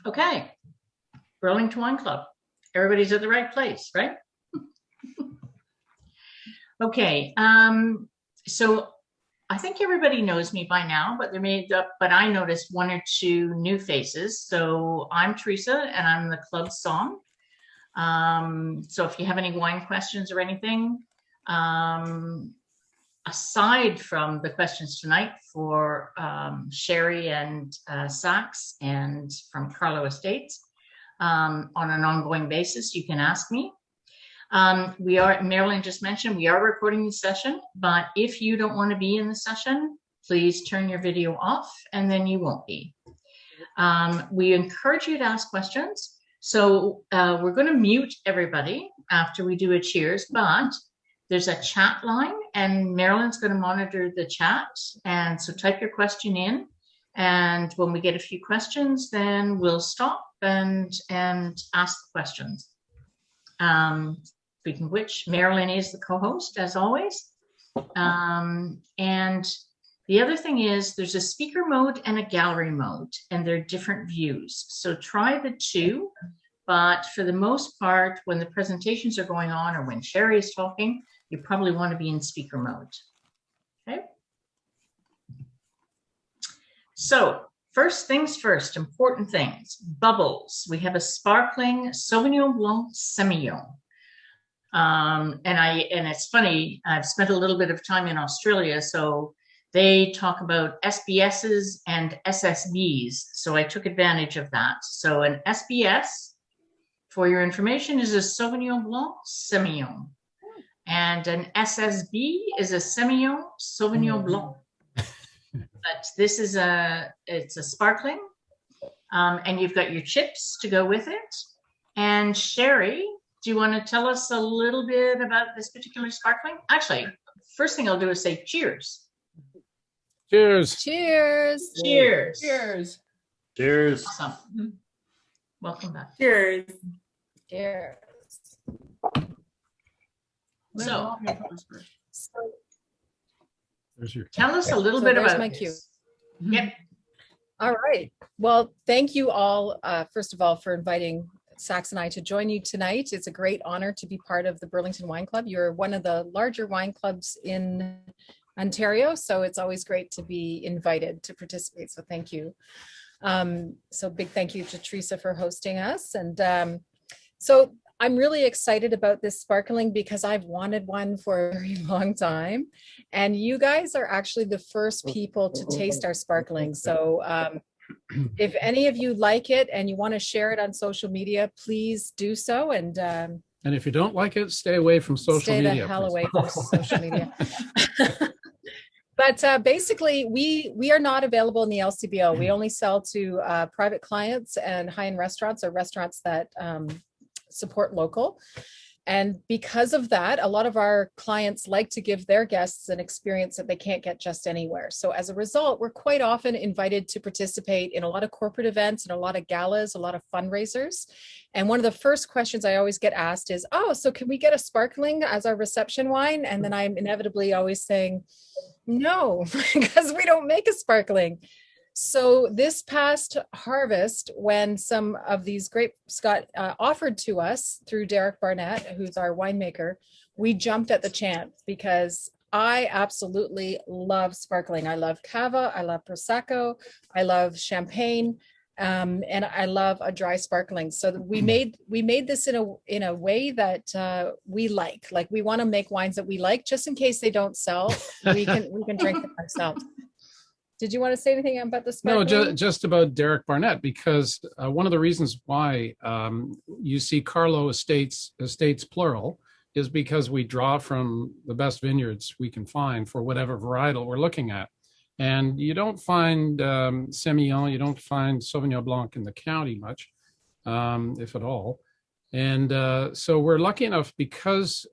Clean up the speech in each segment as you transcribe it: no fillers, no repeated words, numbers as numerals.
Okay, Burlington Wine Club. Everybody's at the right place, right? Okay, so I think everybody knows me by now, but I noticed one or two new faces. So I'm Teresa, and I'm the club song. So if you have any wine questions or anything, aside from the questions tonight for Sherry and Saxe and from Karlos Estates, on an ongoing basis, you can ask me. Marilyn just mentioned, we are recording the session, but if you don't want to be in the session, please turn your video off and then you won't be. We encourage you to ask questions. So we're going to mute everybody after we do a cheers, but there's a chat line and Marilyn's going to monitor the chat. And so type your question in. And when we get a few questions, then we'll stop and ask the questions. Speaking of which, Marilyn is the co-host as always. And the other thing is there's a speaker mode and a gallery mode, and they're different views. So try the two, but for the most part, when the presentations are going on or when Sherry is talking, you probably want to be in speaker mode. Okay. So first things first, important things, bubbles. We have a sparkling Sauvignon Blanc Semillon. And it's funny, I've spent a little bit of time in Australia, so they talk about SBSs and SSBs. So I took advantage of that. So an SBS, for your information, is a Sauvignon Blanc Semillon. And an SSB is a Semillon Sauvignon Blanc. But this is it's a sparkling. And you've got your chips to go with it. And Sherry, do you want to tell us a little bit about this particular sparkling? Actually, first thing I'll do is say cheers. Cheers. Cheers. Cheers. Cheers. Cheers. Awesome. Welcome back. Cheers. Cheers. So, There's your tell us a little bit about my this. cue. Yep. All right. Well, thank you all, first of all, for inviting Saxe and I to join you tonight. It's a great honor to be part of the Burlington Wine Club. You're one of the larger wine clubs in Ontario, so it's always great to be invited to participate. So thank you. So big thank you to Teresa for hosting us. And so I'm really excited about this sparkling because I've wanted one for a very long time. And you guys are actually the first people to taste our sparkling. So if any of you like it and you want to share it on social media, please do so. And if you don't like it, stay away from social media. Stay the hell please. away from social media. But basically, we are not available in the LCBO. We only sell to private clients and high-end restaurants or restaurants that support local. And because of that, a lot of our clients like to give their guests an experience that they can't get just anywhere. So as a result, we're quite often invited to participate in a lot of corporate events and a lot of galas, a lot of fundraisers. And one of the first questions I always get asked is, oh, so can we get a sparkling as our reception wine? And then I'm inevitably always saying, no, because we don't make a sparkling. So this past harvest, when some of these grapes got offered to us through Derek Barnett, who's our winemaker, we jumped at the chance because I absolutely love sparkling. I love Cava, I love Prosecco, I love Champagne, and I love a dry sparkling. So we made this in a way that we like we want to make wines that we like, just in case they don't sell, we can drink them ourselves. Did you want to say anything about the sparkling? No, just about Derek Barnett, because one of the reasons why you see Karlos Estates plural is because we draw from the best vineyards we can find for whatever varietal we're looking at. And you don't find Semillon, you don't find Sauvignon Blanc in the county much, if at all. And so we're lucky enough because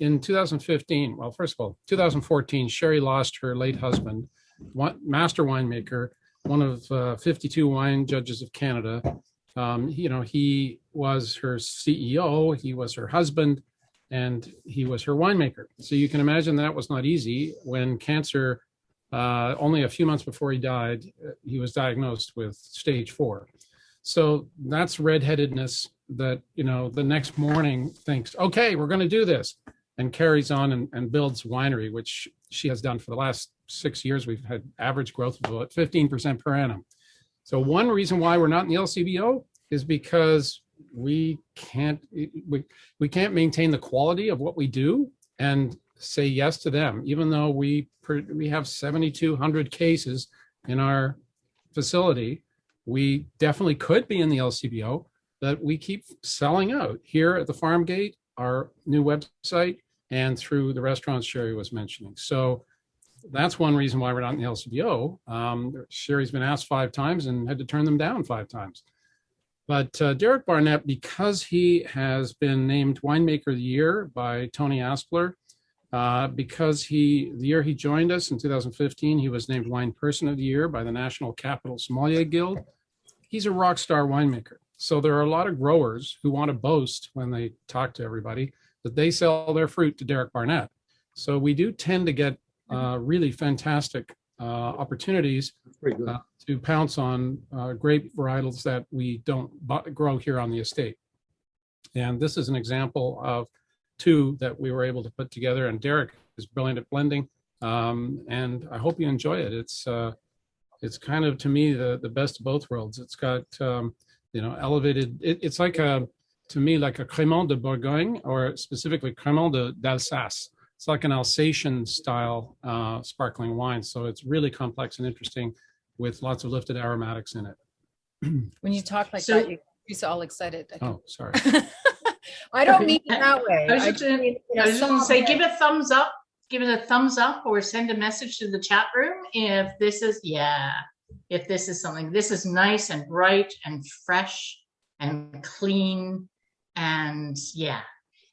in 2015, well, first of all, 2014, Sherry lost her late husband, master winemaker, one of 52 wine judges of Canada. He was her CEO, he was her husband, and he was her winemaker. So you can imagine that was not easy. When cancer, only a few months before he died, he was diagnosed with stage 4. So that's redheadedness that, the next morning thinks, okay, we're going to do this, and carries on and builds winery, which she has done for the last 6 years. We've had average growth of about 15% per annum. So one reason why we're not in the LCBO is because we can't maintain the quality of what we do and say yes to them, even though we have 7,200 cases in our facility. We definitely could be in the LCBO, but we keep selling out here at the farm gate, our new website, and through the restaurants Sherry was mentioning. So that's one reason why we're not in the LCBO. Sherry's been asked 5 times and had to turn them down 5 times. But Derek Barnett, because he has been named Winemaker of the Year by Tony Aspler, because the year he joined us in 2015, he was named Wine Person of the Year by the National Capital Sommelier Guild. He's a rock star winemaker. So there are a lot of growers who want to boast when they talk to everybody that they sell their fruit to Derek Barnett. So we do tend to get really fantastic opportunities to pounce on grape varietals that we don't grow here on the estate. And this is an example of 2 that we were able to put together. And Derek is brilliant at blending. And I hope you enjoy it. It's kind of, to me, the best of both worlds. It's got, elevated, it's like to me, like a Crémant de Bourgogne, or specifically Crémant d'Alsace. It's like an Alsatian style sparkling wine. So it's really complex and interesting with lots of lifted aromatics in it. When you talk like that, you're all excited. Oh, sorry. I don't mean it that way. I was just going to say, give a thumbs up, or send a message to the chat room if this is something. This is nice and bright and fresh and clean, and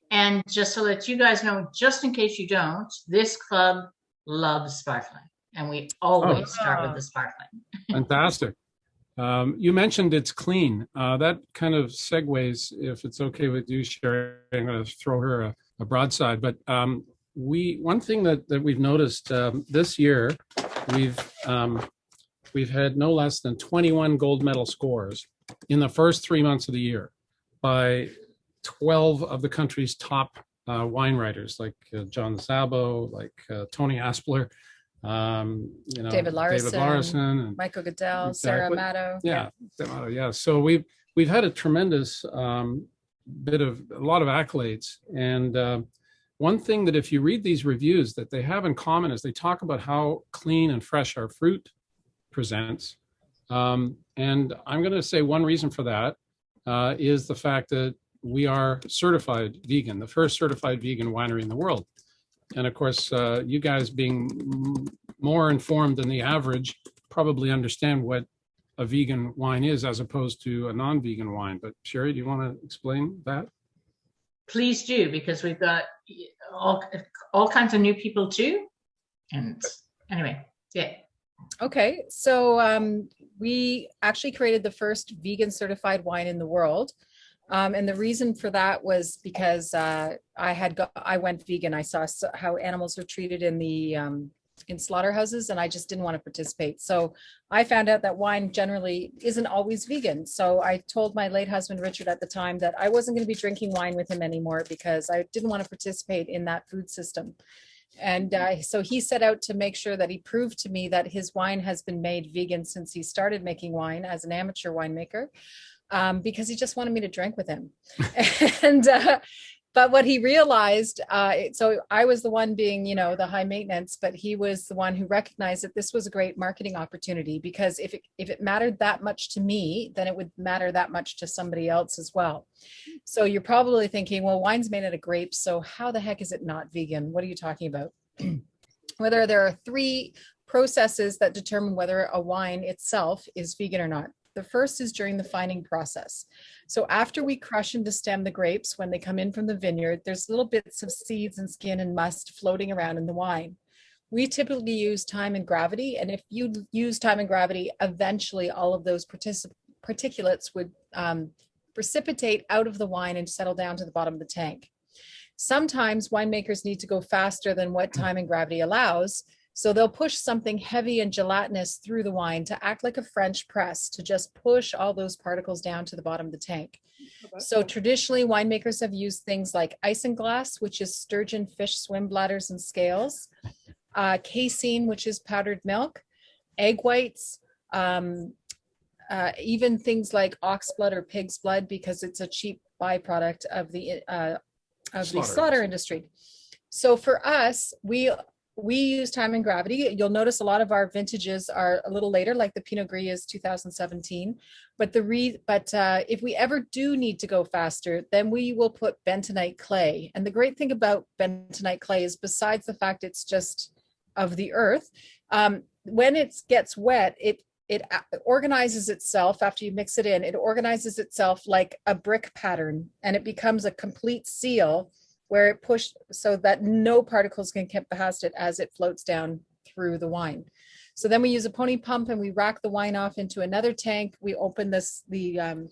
and just to let you guys know, just in case you don't, this club loves sparkling, and we always start with the sparkling. Fantastic. You mentioned it's clean. That kind of segues, if it's okay with you, Sherry, I'm going to throw her a broadside. But one thing that we've noticed this year, we've had no less than 21 gold medal scores in the first 3 months of the year by 12 of the country's top wine writers, like John Szabo, like Tony Aspler, David Larson, and Michael Goodell, Sarah Amato. Yeah. So we've had a tremendous a lot of accolades. And one thing that, if you read these reviews, that they have in common is they talk about how clean and fresh our fruit presents. And I'm going to say one reason for that is the fact that we are certified vegan, the first certified vegan winery in the world. And of course, you guys, being more informed than the average, probably understand what a vegan wine is as opposed to a non-vegan wine. But Sherry, do you want to explain that? Please do, because we've got all kinds of new people too. And anyway, Okay, so we actually created the first vegan certified wine in the world. And the reason for that was because I went vegan. I saw how animals are treated in slaughterhouses, and I just didn't want to participate. So I found out that wine generally isn't always vegan. So I told my late husband, Richard, at the time, that I wasn't going to be drinking wine with him anymore because I didn't want to participate in that food system. And so he set out to make sure that he proved to me that his wine has been made vegan since he started making wine as an amateur winemaker. Because he just wanted me to drink with him. And but what he realized, so I was the one being, the high maintenance, but he was the one who recognized that this was a great marketing opportunity, because if it mattered that much to me, then it would matter that much to somebody else as well. So you're probably thinking, well, wine's made out of grapes, so how the heck is it not vegan? What are you talking about? Whether there are 3 processes that determine whether a wine itself is vegan or not. The first is during the fining process. So after we crush and destem the grapes, when they come in from the vineyard, there's little bits of seeds and skin and must floating around in the wine. We typically use time and gravity. And if you use time and gravity, eventually all of those particulates would precipitate out of the wine and settle down to the bottom of the tank. Sometimes winemakers need to go faster than what time and gravity allows. So they'll push something heavy and gelatinous through the wine to act like a French press, to just push all those particles down to the bottom of the tank. So traditionally, winemakers have used things like isinglass, which is sturgeon fish swim bladders and scales, casein, which is powdered milk, egg whites, even things like ox blood or pig's blood, because it's a cheap byproduct of the slaughter industry. So for us, we use time and gravity. You'll notice a lot of our vintages are a little later, like the Pinot Gris is 2017. But if we ever do need to go faster, then we will put bentonite clay. And the great thing about bentonite clay is, besides the fact it's just of the earth, when it gets wet, it organizes itself after you mix it in. It organizes itself like a brick pattern, and it becomes a complete seal where it pushed so that no particles can get past it as it floats down through the wine. So then we use a pony pump and we rack the wine off into another tank. We open the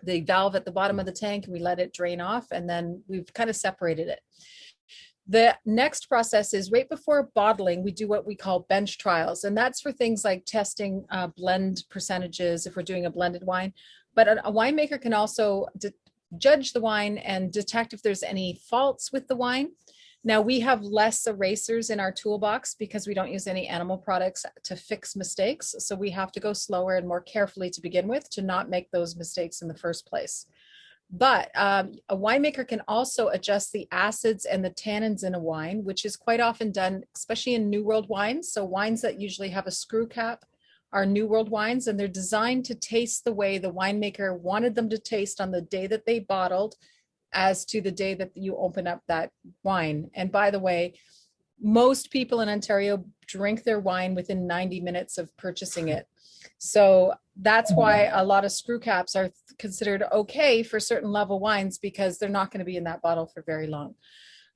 valve at the bottom of the tank and we let it drain off, and then we've kind of separated it. The next process is right before bottling, we do what we call bench trials. And that's for things like testing blend percentages if we're doing a blended wine. But a winemaker can also judge the wine and detect if there's any faults with the wine. Now, we have less erasers in our toolbox because we don't use any animal products to fix mistakes. So we have to go slower and more carefully to begin with to not make those mistakes in the first place. But a winemaker can also adjust the acids and the tannins in a wine, which is quite often done, especially in New World wines. So wines that usually have a screw cap are New World wines, and they're designed to taste the way the winemaker wanted them to taste on the day that they bottled as to the day that you open up that wine. And by the way, most people in Ontario drink their wine within 90 minutes of purchasing it. So that's why a lot of screw caps are considered okay for certain level wines, because they're not going to be in that bottle for very long.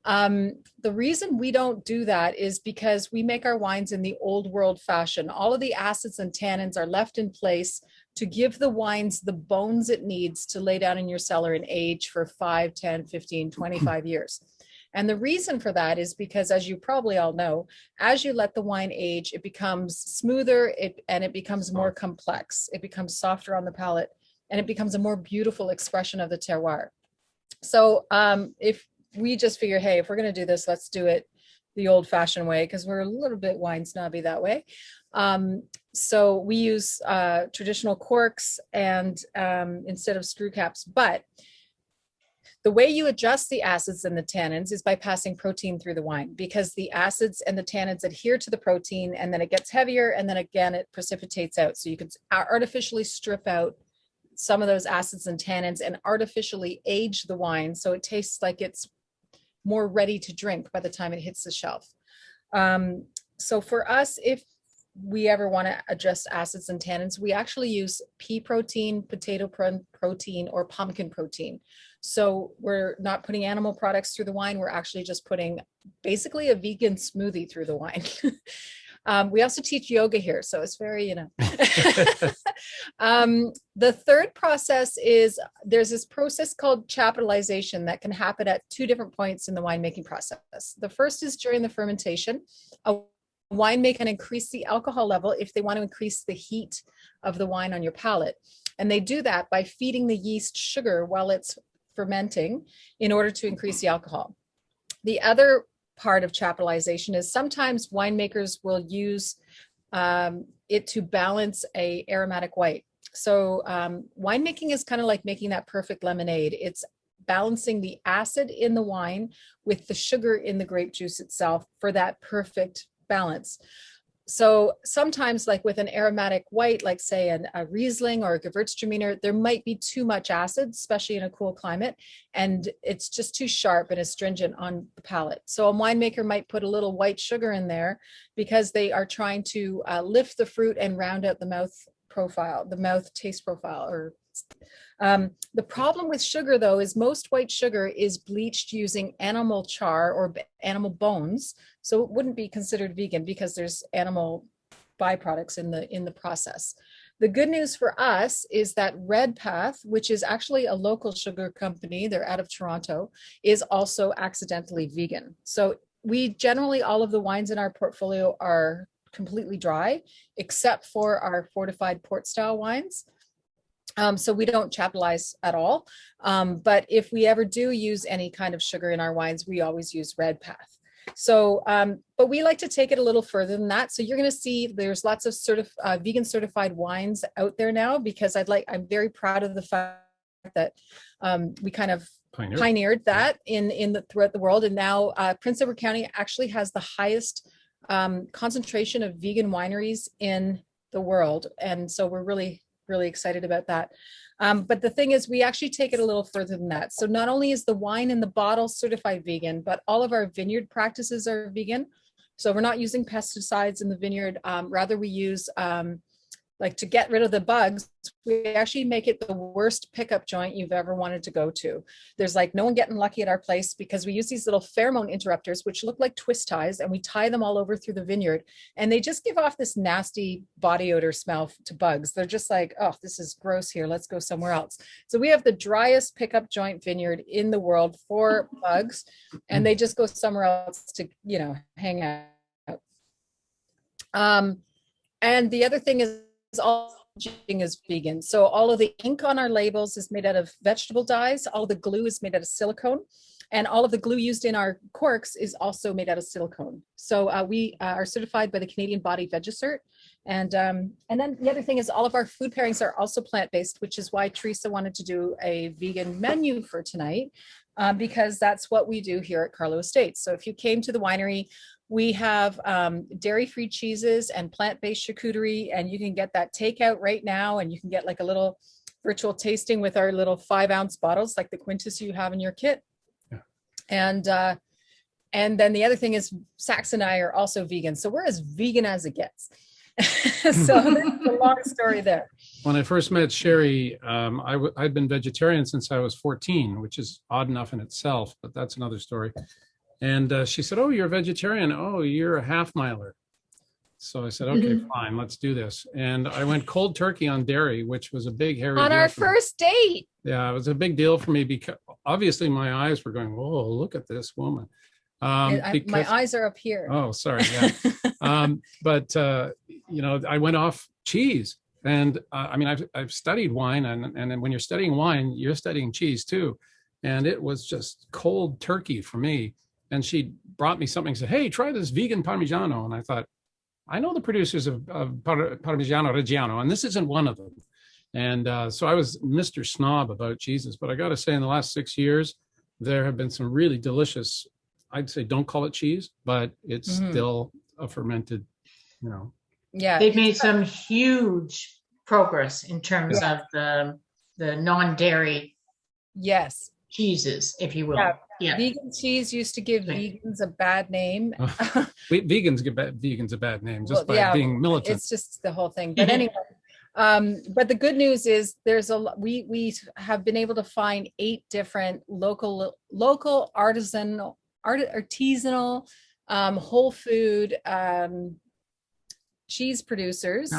The reason we don't do that is because we make our wines in the old world fashion. All of the acids and tannins are left in place to give the wines the bones it needs to lay down in your cellar and age for 5, 10, 15, 25 years. And the reason for that is because, as you probably all know, as you let the wine age, it becomes smoother and it becomes more complex. It becomes softer on the palate, and it becomes a more beautiful expression of the terroir. So if we just figure, hey, if we're going to do this, let's do it the old fashioned way, because we're a little bit wine snobby that way. So we use traditional corks and instead of screw caps. But the way you adjust the acids and the tannins is by passing protein through the wine, because the acids and the tannins adhere to the protein, and then it gets heavier, and then again it precipitates out. So you can artificially strip out some of those acids and tannins and artificially age the wine so it tastes like it's more ready to drink by the time it hits the shelf. So for us, if we ever want to adjust acids and tannins, we actually use pea protein, potato protein, or pumpkin protein. So we're not putting animal products through the wine. We're actually just putting basically a vegan smoothie through the wine. We also teach yoga here, so it's very, The third process is there's this process called chaptalization that can happen at 2 different points in the winemaking process. The first is during the fermentation. A winemaker can increase the alcohol level if they want to increase the heat of the wine on your palate. And they do that by feeding the yeast sugar while it's fermenting in order to increase the alcohol. The other part of chaptalization is sometimes winemakers will use it to balance a aromatic white. So winemaking is kind of like making that perfect lemonade. It's balancing the acid in the wine with the sugar in the grape juice itself for that perfect balance. So sometimes, like with an aromatic white, like say a Riesling or a Gewürztraminer, there might be too much acid, especially in a cool climate, and it's just too sharp and astringent on the palate. So a winemaker might put a little white sugar in there because they are trying to lift the fruit and round out the mouth profile, the mouth taste profile. Or the problem with sugar, though, is most white sugar is bleached using animal char or animal bones. So it wouldn't be considered vegan because there's animal byproducts in the process. The good news for us is that Redpath, which is actually a local sugar company, they're out of Toronto, is also accidentally vegan. So we generally, all of the wines in our portfolio are completely dry, except for our fortified port style wines. So we don't chaptalize at all. But if we ever do use any kind of sugar in our wines, we always use Red Path. So, but we like to take it a little further than that. So you're going to see there's lots of vegan certified wines out there now, because I'm very proud of the fact that we kind of pioneered that throughout the world. And now Prince Edward County actually has the highest concentration of vegan wineries in the world. And so we're really excited about that. But the thing is, we actually take it a little further than that. So not only is the wine in the bottle certified vegan, but all of our vineyard practices are vegan. So we're not using pesticides in the vineyard. Rather, we use to get rid of the bugs, we actually make it the worst pickup joint you've ever wanted to go to. There's no one getting lucky at our place, because we use these little pheromone interrupters, which look like twist ties, and we tie them all over through the vineyard, and they just give off this nasty body odor smell to bugs. They're just like, oh, this is gross here, let's go somewhere else. So we have the driest pickup joint vineyard in the world for bugs, and they just go somewhere else to, hang out. And the other thing is, all packaging is vegan. So all of the ink on our labels is made out of vegetable dyes. All the glue is made out of silicone, and all of the glue used in our corks is also made out of silicone. So we are certified by the Canadian Body VegaCert. And then the other thing is, all of our food pairings are also plant-based, which is why Teresa wanted to do a vegan menu for tonight, because that's what we do here at Karlos Estates. So if you came to the winery, we have dairy-free cheeses and plant-based charcuterie, and you can get that takeout right now, and you can get a little virtual tasting with our little 5-ounce bottles, like the Quintus you have in your kit. Yeah. And then the other thing is, Saxe and I are also vegan, so we're as vegan as it gets. So that's a long story there. When I first met Sherry, I'd been vegetarian since I was 14, which is odd enough in itself, but that's another story. And she said, oh, you're a vegetarian. Oh, you're a half-miler. So I said, okay, fine, let's do this. And I went cold turkey on dairy, which was a big, hairy on deal our for me. first date. Yeah, it was a big deal for me, because obviously my eyes were going, whoa, look at this woman. My eyes are up here. Oh, sorry. Yeah. But I went off cheese. And I've studied wine, and when you're studying wine, you're studying cheese too. And it was just cold turkey for me. And she brought me something and said, hey, try this vegan Parmigiano. And I thought, I know the producers of Parmigiano Reggiano, and this isn't one of them. And so I was Mr. Snob about cheeses. But I got to say, in the last 6 years, there have been some really delicious, I'd say don't call it cheese, but it's still a fermented, Yeah. They've made some huge progress in terms of the non-dairy cheeses, if you will. Yeah. Vegan cheese used to give vegans a bad name. Vegans give vegans a bad name just by being militant. It's just the whole thing. But anyway, but the good news is we have been able to find 8 different local artisanal, whole food cheese producers,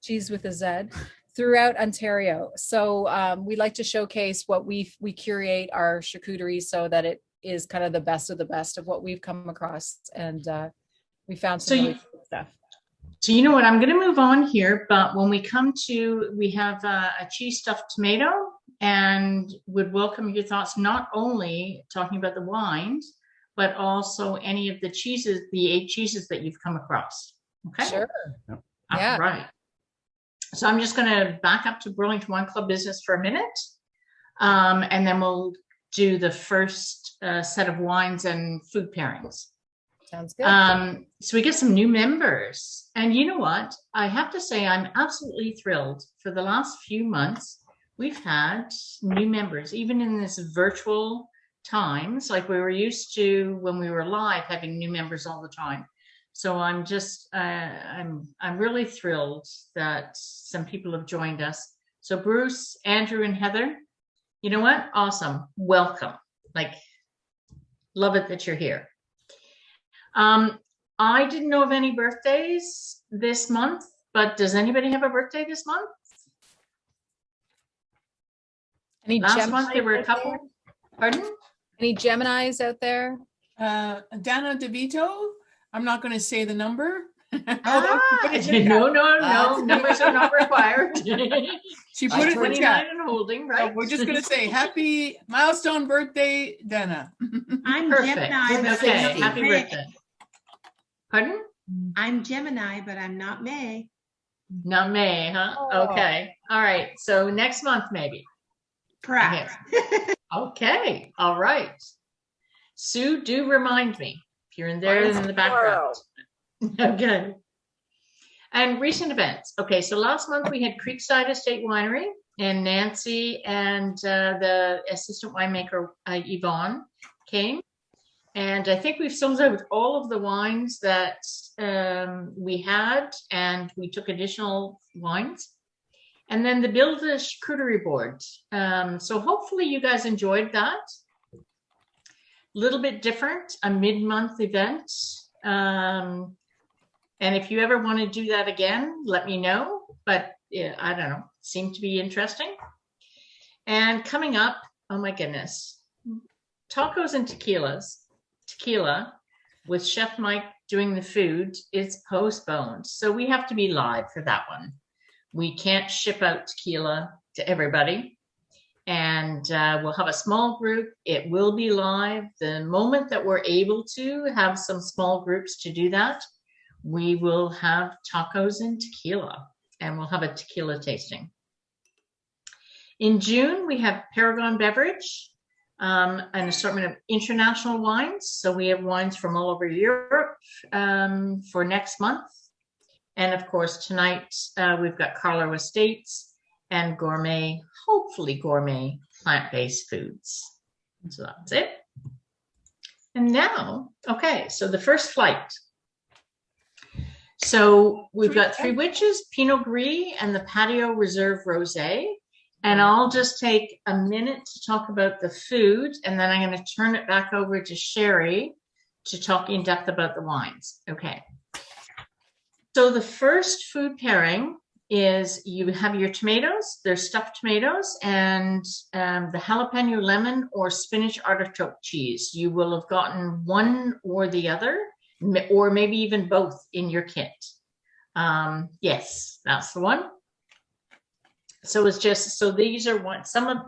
cheese with a Z, throughout Ontario. So we like to showcase what we curate our charcuterie so that it is kind of the best of what we've come across. And we found some really cool stuff. So you know what, I'm going to move on here, but when we have a cheese stuffed tomato, and would welcome your thoughts, not only talking about the wines, but also any of the cheeses, the 8 cheeses that you've come across. Okay. Sure. Yeah. Right. So I'm just going to back up to Burlington Wine Club business for a minute. And then we'll do the first set of wines and food pairings. Sounds good. So we get some new members. And you know what? I have to say, I'm absolutely thrilled. For the last few months, we've had new members, even in this virtual times, like we were used to when we were live, having new members all the time. So I'm just, I'm really thrilled that some people have joined us. So Bruce, Andrew, and Heather, you know what? Awesome. Welcome. Love it that you're here. I didn't know of any birthdays this month, but does anybody have a birthday this month? Any Last Gemini month there were a couple. there? Pardon? Any Geminis out there? Dana DeVito. I'm not going to say the number. No, numbers are not required. She put it in the 29 chat. and holding, So right? we're just going to say happy milestone birthday, Dana. I'm Perfect. Gemini, but Okay, I'm not happy May. birthday. Pardon? I'm Gemini, but I'm not May. Not May, huh? Oh. Okay. All right. So next month, maybe. Correct. Okay. All right. Sue, do remind me if you're in there in the background. Okay. And recent events. Okay. So last month we had Creekside Estate Winery, and Nancy and the assistant winemaker, Yvonne, came. And I think we've sold out all of the wines that we had, and we took additional wines. And then the Build a Charcuterie Board. So hopefully you guys enjoyed that. A little bit different, a mid-month event. And if you ever want to do that again, let me know. But yeah, I don't know, seemed to be interesting. And coming up, oh my goodness, tacos and tequila with Chef Mike doing the food is postponed. So we have to be live for that one. We can't ship out tequila to everybody. And we'll have a small group. It will be live. The moment that we're able to have some small groups to do that, we will have tacos and tequila, and we'll have a tequila tasting. In June, we have Paragon Beverage, an assortment of international wines. So we have wines from all over Europe for next month. And of course, tonight we've got Karlos Estates and gourmet, hopefully gourmet plant-based foods. So that's it. And now, okay, so the first flight. So we've got Three Witches, Pinot Gris, and the Patio Reserve Rosé. And I'll just take a minute to talk about the food, and then I'm going to turn it back over to Sherry to talk in depth about the wines. Okay. So the first food pairing is you have your tomatoes, they're stuffed tomatoes, and the jalapeno lemon or spinach artichoke cheese. You will have gotten one or the other, or maybe even both in your kit. Yes, that's the one. So it's just, so these are some of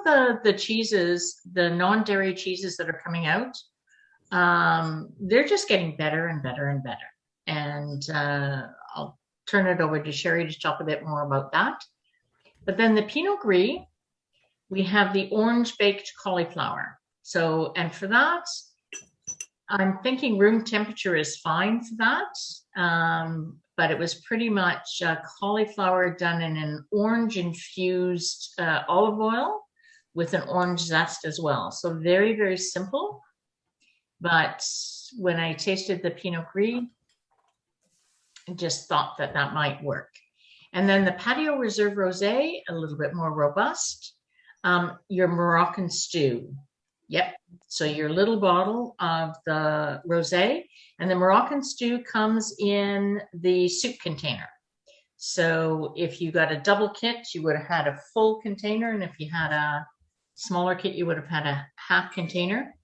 the cheeses, the non-dairy cheeses that are coming out. They're just getting better and better and better. And I'll turn it over to Sherry to talk a bit more about that. But then the Pinot Gris, we have the orange baked cauliflower. So, and for that, I'm thinking room temperature is fine for that. But it was pretty much cauliflower done in an orange infused olive oil with an orange zest as well. So very, very simple. But when I tasted the Pinot Gris, I just thought that that might work. And then the Patio Reserve Rosé, a little bit more robust. Your Moroccan Stew. Yep. So your little bottle of the rosé, and the Moroccan Stew comes in the soup container. So if you got a double kit, you would have had a full container. And if you had a smaller kit, you would have had a half container.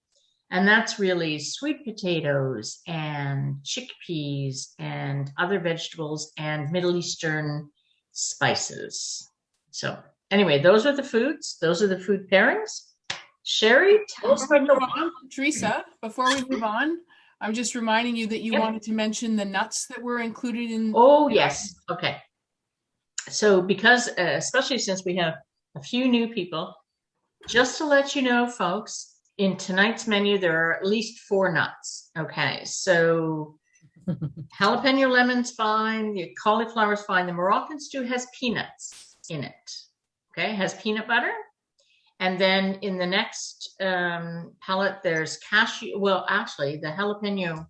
And that's really sweet potatoes and chickpeas and other vegetables and Middle Eastern spices. So anyway, those are the foods. Those are the food pairings. Sherry, tell us about the Teresa, before we move on, I'm just reminding you that you wanted to mention the nuts that were included in. Oh, yes. Okay. So because, especially since we have a few new people, just to let you know, folks, in tonight's menu, there are at least 4 nuts. Okay. So jalapeno lemon's fine. The cauliflower's fine. The Moroccan Stew has peanuts in it. Okay. It has peanut butter. And then in the next palette, there's cashew. Well, actually, the jalapeno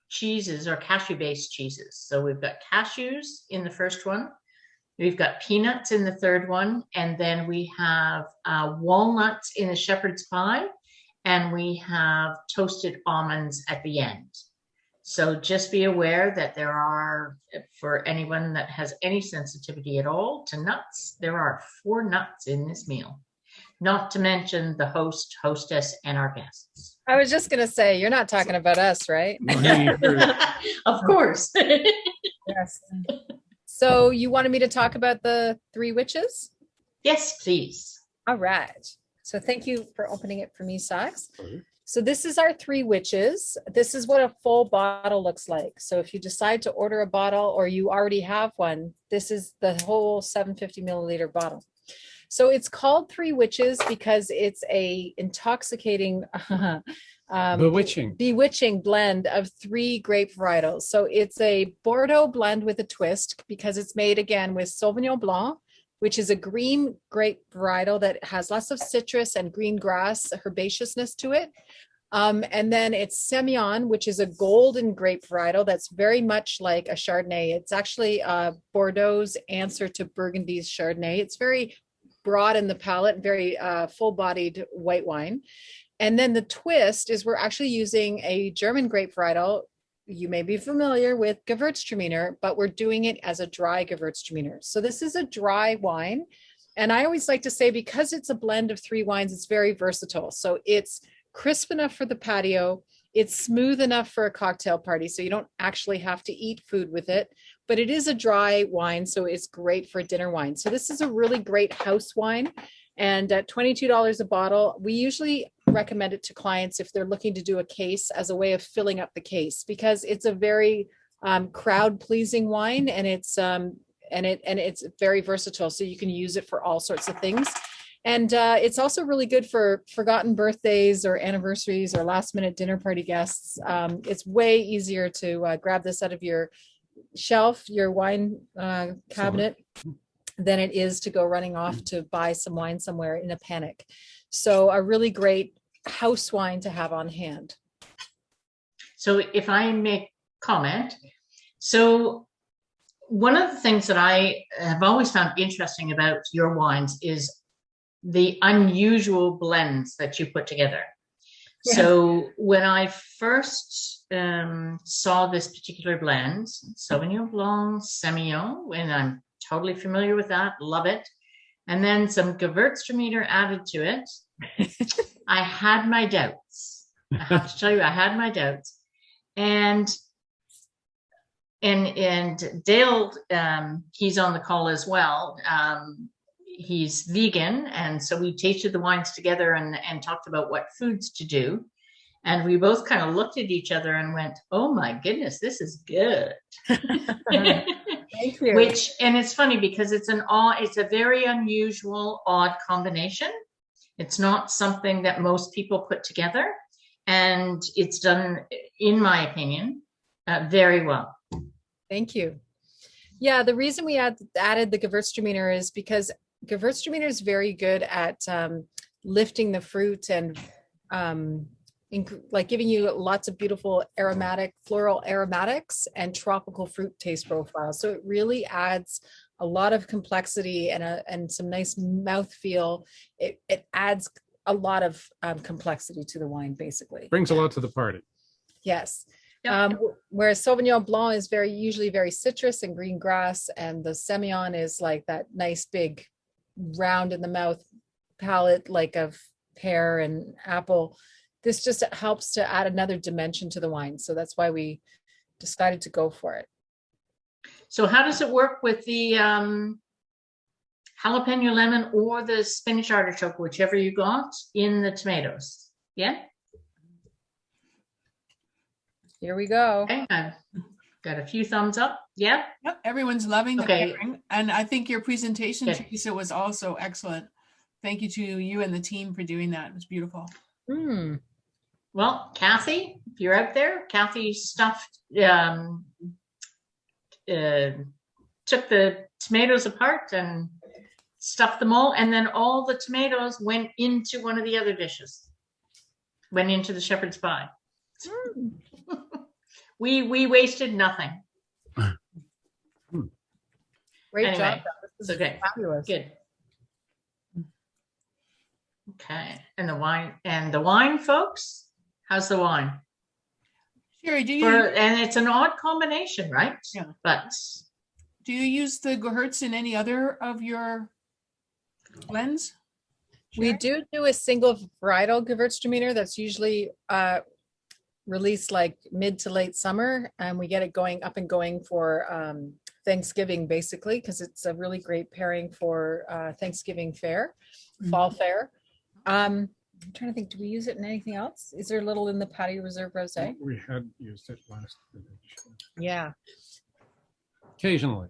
cheeses are cashew-based cheeses. So we've got cashews in the first one. We've got peanuts in the third one. And then we have walnuts in the shepherd's pie. And we have toasted almonds at the end. So just be aware that there are, for anyone that has any sensitivity at all to nuts, there are 4 nuts in this meal. not to mention the host, hostess, and our guests. I was just going to say, you're not talking about us, right? Of course. Yes. So you wanted me to talk about the three witches? Yes, please. All right. So thank you for opening it for me, Saxe. So this is our three witches. This is what a full bottle looks like. So if you decide to order a bottle or you already have one, this is the whole 750 milliliter bottle. So it's called Three Witches because it's a intoxicating, bewitching blend of three grape varietals. So it's a Bordeaux blend with a twist because it's made again with Sauvignon Blanc, which is a green grape varietal that has lots of citrus and green grass herbaceousness to it. And then it's Semillon, which is a golden grape varietal that's very much like a Chardonnay. It's actually Bordeaux's answer to Burgundy's Chardonnay. It's very broad in the palate, very full-bodied white wine. And then the twist is we're actually using a German grape varietal. You may be familiar with Gewürztraminer, but we're doing it as a dry Gewürztraminer. So this is a dry wine. And I always like to say, because it's a blend of three wines, it's very versatile. So it's crisp enough for the patio. It's smooth enough for a cocktail party. So you don't actually have to eat food with it, but it is a dry wine. So it's great for dinner wine. So this is a really great house wine. And at $22 a bottle, we usually recommend it to clients if they're looking to do a case as a way of filling up the case, because it's a very crowd pleasing wine, and it's very versatile. So you can use it for all sorts of things. And it's also really good for forgotten birthdays or anniversaries or last minute dinner party guests. It's way easier to grab this out of your shelf, your wine cabinet, than it is to go running off to buy some wine somewhere in a panic. So a really great house wine to have on hand. So if I make comment, so one of the things that I have always found interesting about your wines is the unusual blends that you put together. Yeah. So when I first saw this particular blend, Sauvignon Blanc, Semillon, and I'm totally familiar with that, love it. And then some Gewürztraminer added to it. I had my doubts. I have to tell you, I had my doubts. And Dale, he's on the call as well. He's vegan, and so we tasted the wines together and talked about what foods to do. And we both kind of looked at each other and went, "Oh my goodness, this is good." Thank you. And it's funny because it's a very unusual, odd combination. It's not something that most people put together, and it's done, in my opinion, very well. Thank you. Yeah, the reason we added the Gewürztraminer is because Gewürztraminer is very good at lifting the fruit and like giving you lots of beautiful aromatic, floral aromatics and tropical fruit taste profiles. So it really adds a lot of complexity and some nice mouthfeel. It adds a lot of complexity to the wine, basically. Brings a lot to the party. Yes. Yep. Whereas Sauvignon Blanc is usually very citrus and green grass, and the Semillon is like that nice big round in the mouth palate, like of pear and apple. This just helps to add another dimension to the wine. So that's why we decided to go for it. So how does it work with the jalapeno lemon or the spinach artichoke, whichever you got, in the tomatoes? Yeah? Here we go. Okay, I've got a few thumbs up. Yeah? Yep, everyone's loving the Okay. pairing. And I think your presentation, Good. Teresa, was also excellent. Thank you to you and the team for doing that. It was beautiful. Well, Kathy, if you're out there, Kathy stuffed, took the tomatoes apart and stuffed them all, and then all the tomatoes went into one of the other dishes. Went into the shepherd's pie. We wasted nothing. Great Anyway, job. It's okay. Fabulous. Good. Okay, and the wine, folks. How's the wine? Sherry, And it's an odd combination, right? Yeah. But do you use the Gewürz in any other of your blends? We Sherry? do a single varietal Gewürztraminer that's usually released like mid to late summer, and we get it going up and going for Thanksgiving, basically, because it's a really great pairing for Thanksgiving fair, fall fair. I'm trying to think, do we use it in anything else? Is there a little in the Patio Reserve Rosé? We had used it last. Yeah, Occasionally.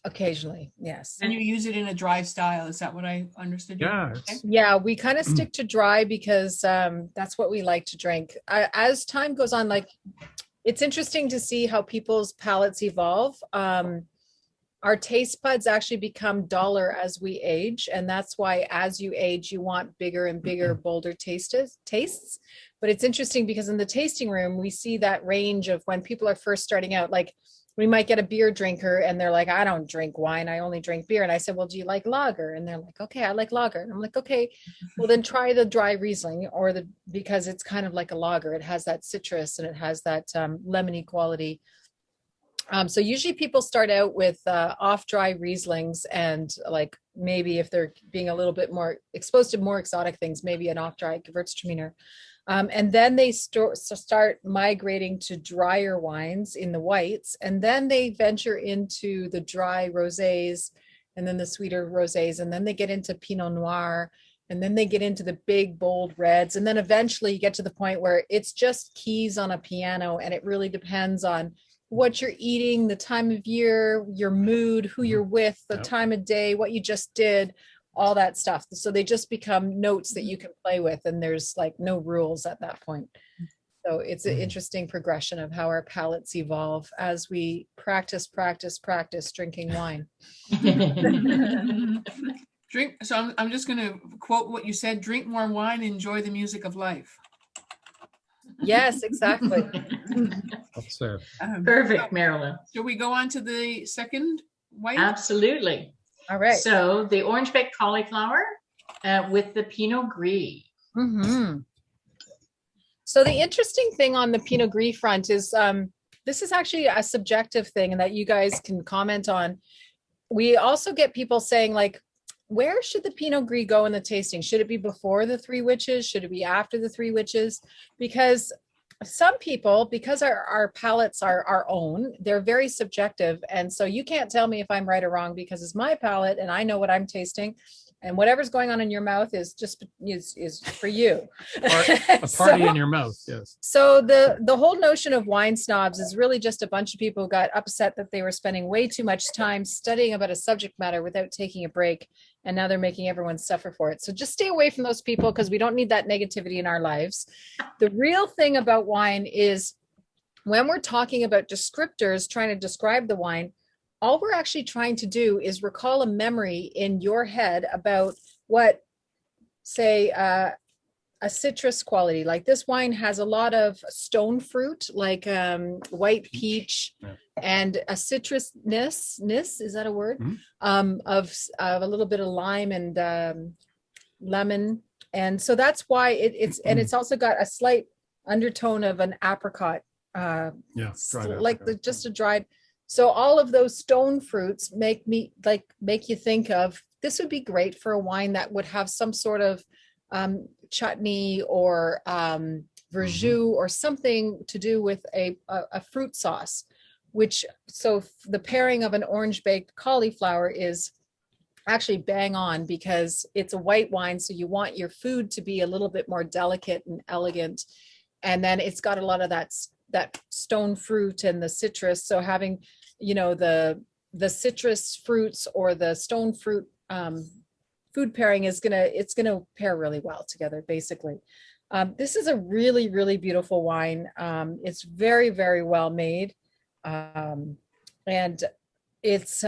occasionally, yes. And you use it in a dry style. Is that what I understood? you Yeah, to say? it's, Yeah, we kind of stick to dry because that's what we like to drink. As time goes on, like it's interesting to see how people's palates evolve. Our taste buds actually become duller as we age, and that's why as you age, you want bigger and bigger, bolder tastes. But it's interesting because in the tasting room, we see that range of when people are first starting out, like we might get a beer drinker and they're like, I don't drink wine, I only drink beer. And I said, well, do you like lager? And they're like, okay, I like lager. And I'm like, okay, well then try the dry Riesling because it's kind of like a lager. It has that citrus and it has that lemony quality. So usually people start out with off-dry Rieslings, and like maybe if they're being a little bit more exposed to more exotic things, maybe an off-dry Gewürztraminer. And then they start migrating to drier wines in the whites, and then they venture into the dry rosés, and then the sweeter rosés, and then they get into Pinot Noir, and then they get into the big, bold reds, and then eventually you get to the point where it's just keys on a piano, and it really depends on what you're eating, the time of year, your mood, who you're with, the time of day, what you just did, all that stuff. So they just become notes that you can play with, and there's like no rules at that point. So it's an interesting progression of how our palates evolve as we practice drinking wine. Drink. So I'm just going to quote what you said: drink more wine, enjoy the music of life. Yes, exactly. that's it. Perfect, Marilyn. Shall we go on to the second white? Absolutely. All right. So the orange baked cauliflower with the Pinot Gris. Mm-hmm. So the interesting thing on the Pinot Gris front is this is actually a subjective thing, and that you guys can comment on. We also get people saying, like, where should the Pinot Gris go in the tasting? Should it be before the Three Witches? Should it be after the Three Witches? Because some people, because our palates are our own, they're very subjective. And so you can't tell me if I'm right or wrong, because it's my palate and I know what I'm tasting. And whatever's going on in your mouth is just is for you. A party in your mouth, yes. So the whole notion of wine snobs is really just a bunch of people who got upset that they were spending way too much time studying about a subject matter without taking a break, and now they're making everyone suffer for it. So just stay away from those people, because we don't need that negativity in our lives. The real thing about wine is when we're talking about descriptors, trying to describe the wine, all we're actually trying to do is recall a memory in your head about what, say, a citrus quality. Like this wine has a lot of stone fruit, like white peach, and a citrusness, is that a word? Of a little bit of lime and lemon. And so that's why it's also got a slight undertone of an apricot, Dried like apricot. just a dried. So all of those stone fruits make you think of, this would be great for a wine that would have some sort of chutney or verjus or something to do with a fruit sauce, so the pairing of an orange baked cauliflower is actually bang on, because it's a white wine. So you want your food to be a little bit more delicate and elegant. And then it's got a lot of that stone fruit and the citrus. So having, the citrus fruits or the stone fruit food pairing it's gonna pair really well together, basically. This is a really, really beautiful wine. It's very, very well made. And it's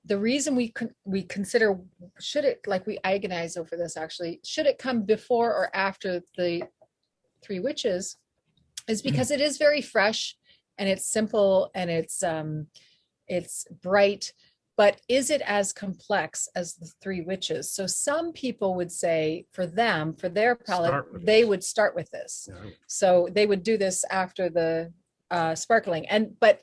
the reason we consider, we agonize over this, actually, should it come before or after the Three Witches, is because it is very fresh and it's simple and it's bright, but is it as complex as the Three Witches? So some people would say for their palate, they would start with this. Yeah. So they would do this after the sparkling. But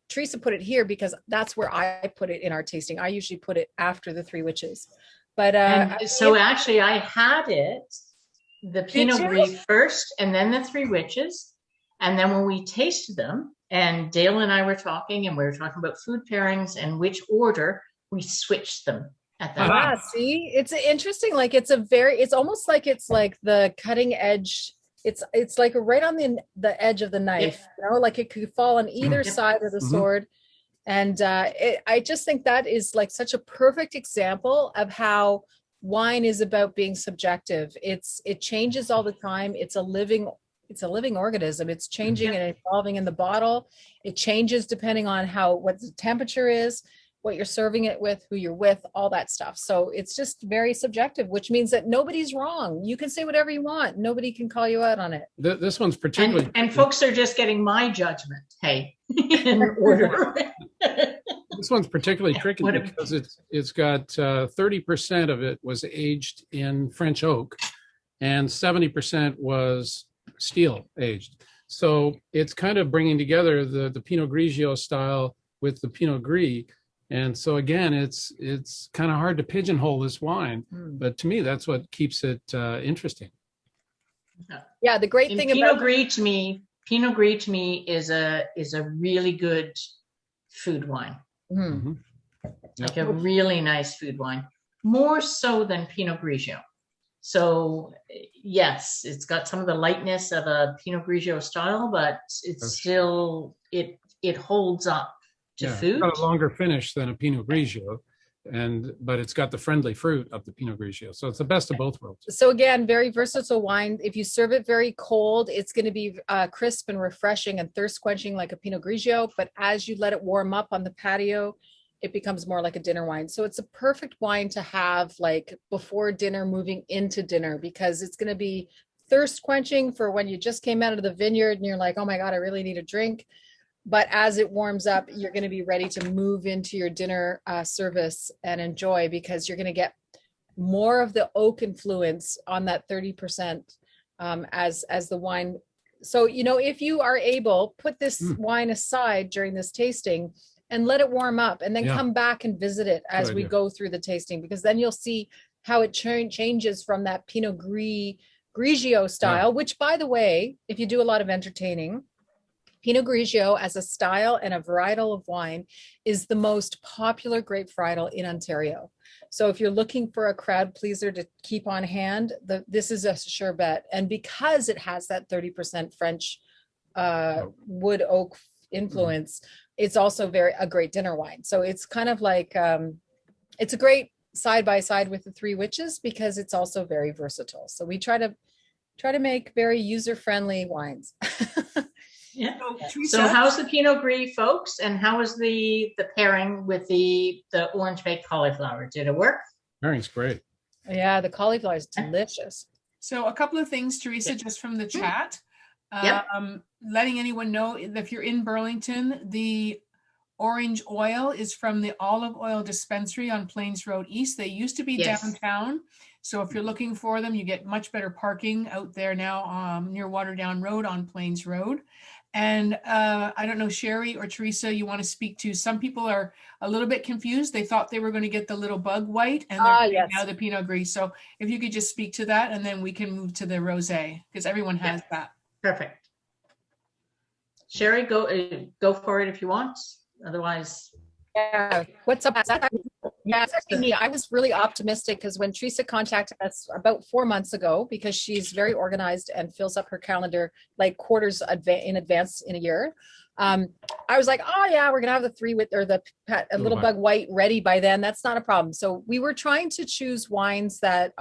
Teresa put it here because that's where I put it in our tasting. I usually put it after the Three Witches. But And so actually I had the Pinot you? Gris first and then the Three Witches. And then when we tasted them, and Dale and I were talking, and we were talking about food pairings and which order, we switched them at that yeah, point. see, it's interesting. Like it's almost like it's like the cutting edge. It's like right on the edge of the knife, like it could fall on either side of the sword. And I just think that is like such a perfect example of how wine is about being subjective. It changes all the time. It's a living organism. It's changing and evolving in the bottle. It changes depending on what the temperature is, what you're serving it with, who you're with, all that stuff. So it's just very subjective, which means that nobody's wrong. You can say whatever you want. Nobody can call you out on it. This one's particularly... And folks are just getting my judgment, hey, in order. This one's particularly tricky because it's got 30% of it was aged in French oak and 70% was steel aged. So it's kind of bringing together the Pinot Grigio style with the Pinot Gris. And so again, it's kind of hard to pigeonhole this wine, but to me, that's what keeps it interesting. Yeah, the great thing Pinot about Gris to me is a really good food wine. Mm-hmm. Like a really nice food wine, more so than Pinot Grigio. So yes, it's got some of the lightness of a Pinot Grigio style, but it's still it holds up to food. It's got a longer finish than a Pinot Grigio, but it's got the friendly fruit of the Pinot Grigio. So it's the best of both worlds. So again, very versatile wine. If you serve it very cold, it's going to be crisp and refreshing and thirst quenching like a Pinot Grigio. But as you let it warm up on the patio, it becomes more like a dinner wine. So it's a perfect wine to have like before dinner, moving into dinner, because it's going to be thirst quenching for when you just came out of the vineyard and you're like, oh my God, I really need a drink. But as it warms up, you're going to be ready to move into your dinner service and enjoy, because you're going to get more of the oak influence on that 30% as the wine. So, if you are able, put this wine aside during this tasting and let it warm up, and then come back and visit it as we go through the tasting, because then you'll see how it changes from that Pinot Grigio style, which, by the way, if you do a lot of entertaining, Pinot Grigio as a style and a varietal of wine is the most popular grape varietal in Ontario. So if you're looking for a crowd pleaser to keep on hand, this is a sure bet. And because it has that 30% French wood oak influence, it's also a great dinner wine. So it's kind of like, it's a great side by side with the Three Witches, because it's also very versatile. So we try to make very user-friendly wines. Yeah. So how's the Pinot Gris, folks? And how was the pairing with the orange baked cauliflower? Did it work? Pairing's great. Yeah, the cauliflower is delicious. So a couple of things, Teresa, just from the chat. Letting anyone know, if you're in Burlington, the orange oil is from the olive oil dispensary on Plains Road East. They used to be downtown. So if you're looking for them, you get much better parking out there now near Waterdown Road on Plains Road. And I don't know, Sherry or Teresa, you want to speak to, some people are a little bit confused. They thought they were going to get the little bug white, and they're now the Pinot Gris. So if you could just speak to that, and then we can move to the rosé, because everyone has that. Perfect. Sherry, go for it if you want. Otherwise. Yeah. What's up? Yeah, me. I was really optimistic because when Teresa contacted us about 4 months ago, because she's very organized and fills up her calendar like quarters in advance in a year. I was like, oh yeah, we're gonna have the little bug white ready by then. That's not a problem. So we were trying to choose wines that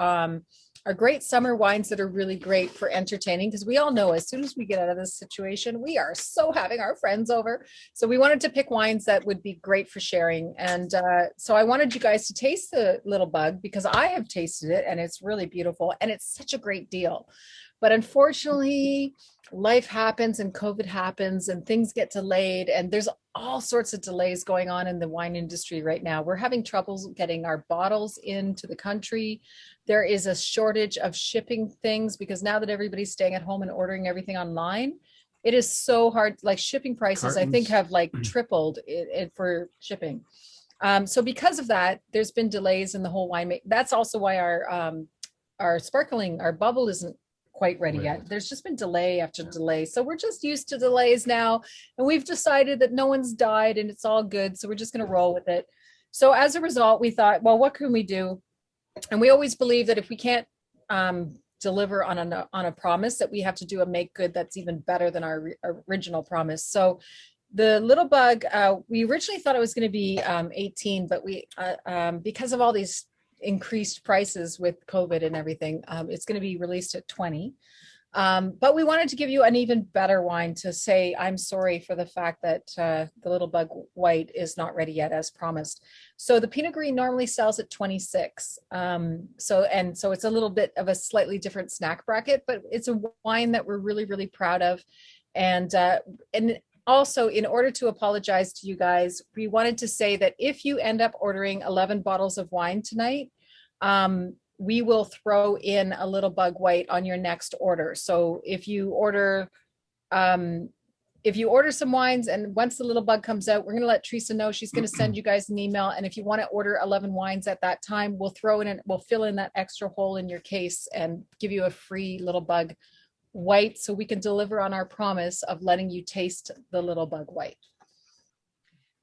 are great summer wines that are really great for entertaining, because we all know as soon as we get out of this situation, we are so having our friends over. So we wanted to pick wines that would be great for sharing. And so I wanted you guys to taste the little bug, because I have tasted it and it's really beautiful and it's such a great deal. But unfortunately, life happens and COVID happens and things get delayed, and there's all sorts of delays going on in the wine industry right now. We're having troubles getting our bottles into the country. There is a shortage of shipping things, because now that everybody's staying at home and ordering everything online, it is so hard. Like shipping prices, I think, have like tripled it for shipping. So because of that, there's been delays in the whole wine. That's also why our sparkling, our bubble isn't quite ready yet. There's just been delay after delay. So we're just used to delays now. And we've decided that no one's died and it's all good. So we're just going to roll with it. So as a result, we thought, well, what can we do? And we always believe that if we can't deliver on a promise, that we have to do a make good that's even better than our original promise. So the little bug, we originally thought it was going to be 18, but we because of all these increased prices with COVID and everything, it's going to be released at 20. But we wanted to give you an even better wine to say, I'm sorry for the fact that the little bug white is not ready yet as promised. So the Pinot Gris normally sells at 26. So it's a little bit of a slightly different snack bracket, but it's a wine that we're really, really proud of. And also, in order to apologize to you guys, we wanted to say that if you end up ordering 11 bottles of wine tonight, we will throw in a little bug white on your next order. So if you order some wines, and once the little bug comes out, we're going to let Teresa know. She's going to send you guys an email. And if you want to order 11 wines at that time, we'll fill in that extra hole in your case and give you a free little bug white, so we can deliver on our promise of letting you taste the little bug white.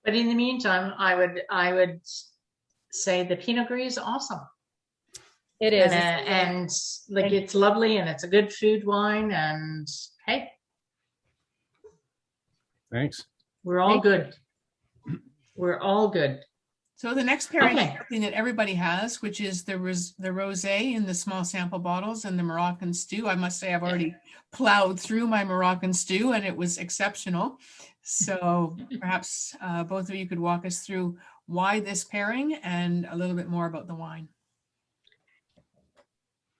But in the meantime, I would say the Pinot Gris is awesome. It is, and it's lovely, and it's a good food wine. And hey, Thanks. we're all good. We're all good. So the next pairing Okay. is something that everybody has, which is the rosé in the small sample bottles and the Moroccan Stew. I must say I've already plowed through my Moroccan Stew and it was exceptional. So perhaps both of you could walk us through why this pairing and a little bit more about the wine.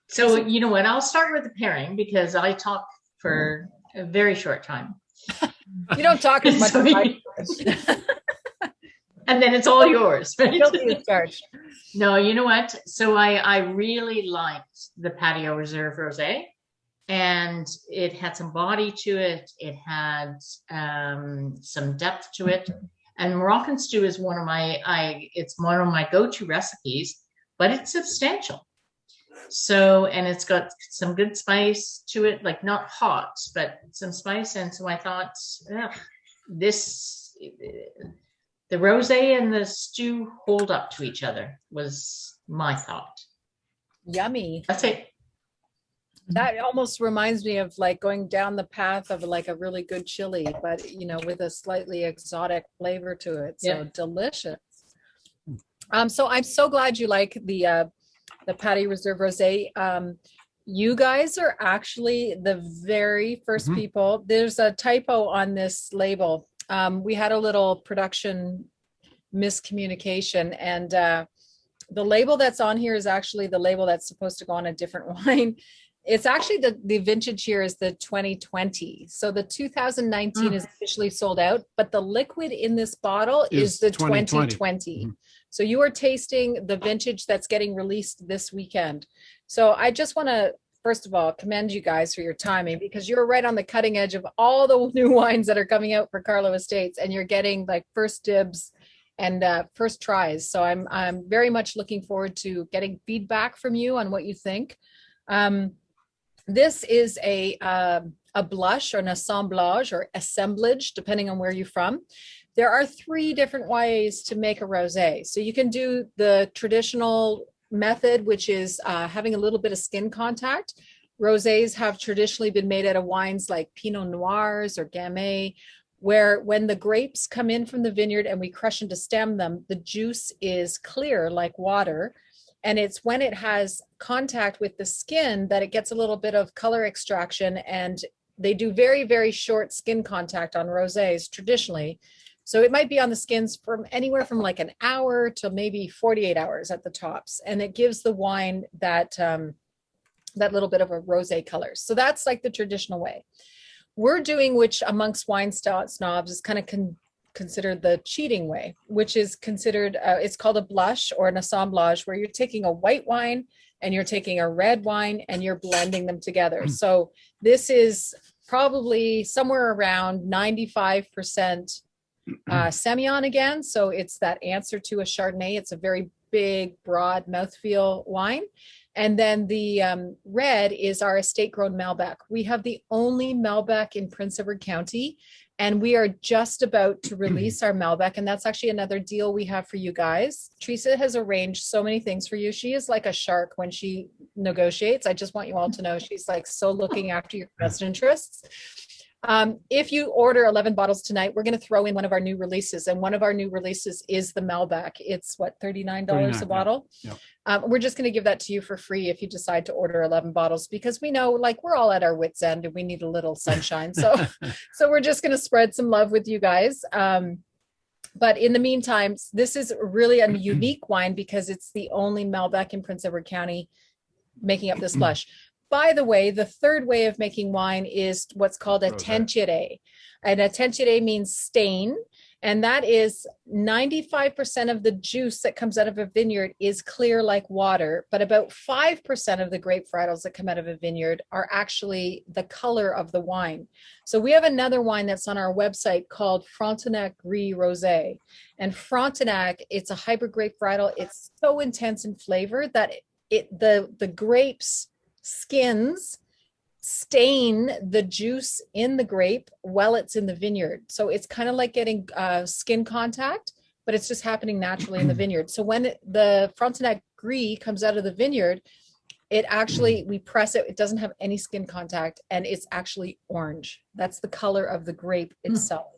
So you know what? I'll start with the pairing because I talk for a very short time. you don't talk as much as I do. And then it's all yours, right? Guilty as charged. No, you know what? So I really liked the Patio Reserve Rosé, and it had some body to it. It had some depth to it. And Moroccan Stew is one of my go-to recipes, but it's substantial. So, and it's got some good spice to it, like not hot, but some spice. And so I thought, the rosé and the stew hold up to each other, was my thought. Yummy. That's it. That almost reminds me of like going down the path of like a really good chili, but with a slightly exotic flavor to it. So delicious. So I'm so glad you like the Patio Reserve Rosé. You guys are actually the very first people. There's a typo on this label. We had a little production miscommunication, and the label that's on here is actually the label that's supposed to go on a different wine. It's actually the vintage here is the 2020. So the 2019 is officially sold out, but the liquid in this bottle is the 2020. So you are tasting the vintage that's getting released this weekend. So I just want to, first of all, commend you guys for your timing, because you're right on the cutting edge of all the new wines that are coming out for Karlos Estates, and you're getting like first dibs and first tries. So I'm very much looking forward to getting feedback from you on what you think. This is a blush or an assemblage or assemblage, depending on where you're from. There are 3 different ways to make a rosé. So you can do the traditional method, which is having a little bit of skin contact. Rosés have traditionally been made out of wines like Pinot Noirs or Gamay, where when the grapes come in from the vineyard and we crush and stem them, the juice is clear like water. And it's when it has contact with the skin that it gets a little bit of color extraction. And they do very, very short skin contact on rosés traditionally. So it might be on the skins from anywhere from like an hour to maybe 48 hours at the tops. And it gives the wine that little bit of a rosé color. So that's like the traditional way. We're doing, which amongst wine snobs is kind of considered the cheating way, which is considered, it's called a blush or an assemblage, where you're taking a white wine and you're taking a red wine and you're blending them together. So this is probably somewhere around 95% Semillon again. So it's that answer to a Chardonnay. It's a very big, broad mouthfeel wine. And then the red is our estate grown Malbec. We have the only Malbec in Prince Edward County, and we are just about to release our Malbec. And that's actually another deal we have for you guys. Teresa has arranged so many things for you. She is like a shark when she negotiates. I just want you all to know she's like so looking after your best interests. If you order 11 bottles tonight, we're going to throw in one of our new releases. And one of our new releases is the Malbec. It's what, $39 a bottle? Yeah. We're just going to give that to you for free if you decide to order 11 bottles, because we know like we're all at our wits' end and we need a little sunshine. So we're just going to spread some love with you guys. But in the meantime, this is really a unique wine because it's the only Malbec in Prince Edward County making up this blush. By the way, the third way of making wine is what's called a teinturier. And a teinturier means stain. And that is 95% of the juice that comes out of a vineyard is clear like water, but about 5% of the grape varietals that come out of a vineyard are actually the color of the wine. So we have another wine that's on our website called Frontenac Gris Rosé. And Frontenac, it's a hybrid grape varietal. It's so intense in flavor that the grapes skins stain the juice in the grape while it's in the vineyard. So it's kind of like getting skin contact, but it's just happening naturally in the vineyard. So when the Frontenac Gris comes out of the vineyard, it actually, we press it, it doesn't have any skin contact, and it's actually orange. That's the color of the grape itself.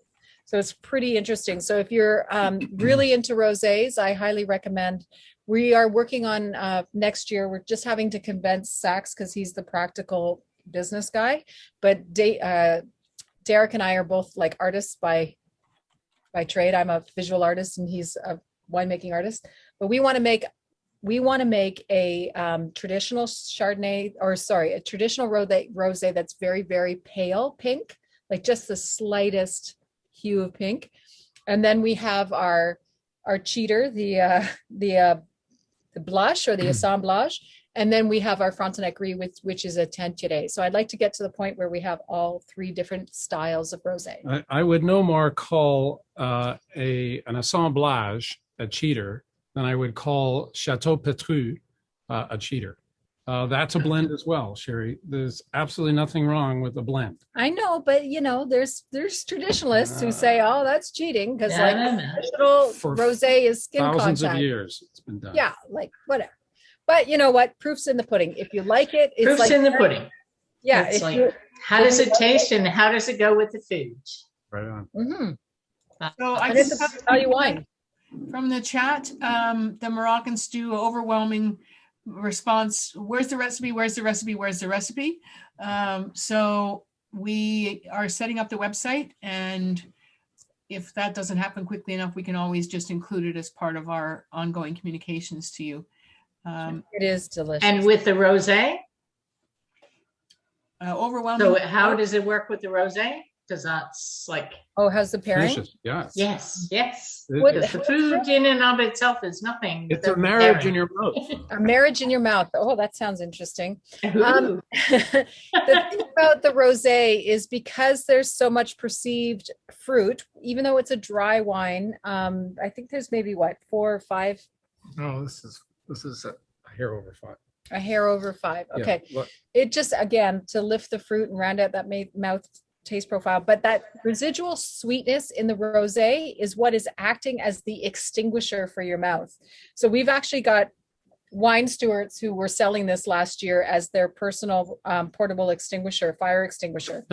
So it's pretty interesting. So if you're really into rosés, I highly recommend. We are working on next year. We're just having to convince Saxe because he's the practical business guy. But Derek and I are both like artists by trade. I'm a visual artist and he's a winemaking artist. But we want to make a traditional Chardonnay, or sorry, a traditional rosé that's very, very pale pink, like just the slightest hue of pink. And then we have our cheater, the blush or the assemblage. And then we have our Frontenac Gris, which is a teinturier. So I'd like to get to the point where we have all three different styles of rosé. I would no more call an assemblage a cheater than I would call Chateau Petrus a cheater. That's a blend as well, Sherry. There's absolutely nothing wrong with a blend. I know, but there's traditionalists who say, "Oh, that's cheating," because traditional rosé is skin contact. Thousands of years it's been done. Yeah, like whatever. But you know what? Proof's in the pudding. If you like it, it's proof's like in the pudding. Yeah. How does it taste and how does it go with the food? Right on. Mm-hmm. So I It's just a value wine. from the chat, the Moroccan Stew, overwhelming response. Where's the recipe? Where's the recipe? Where's the recipe? So we are setting up the website, and if that doesn't happen quickly enough, we can always just include it as part of our ongoing communications to you. It is delicious. And with the rosé? Overwhelming. So how does it work with the rosé? Because that's like, oh, how's the pairing? Delicious. Yes. yes. What- Because the food in and of itself is nothing. It's a without the marriage pairing. in your mouth. A marriage in your mouth. Oh, that sounds interesting. Ooh. The thing about the rosé is because there's so much perceived fruit, even though it's a dry wine. I think there's maybe 4 or 5. Oh, this is a hair over 5. A hair over 5. Okay. Yeah, look. It just, again, to lift the fruit and round out that mouth taste profile. But that residual sweetness in the rosé is what is acting as the extinguisher for your mouth. So we've actually got wine stewards who were selling this last year as their personal portable extinguisher, fire extinguisher,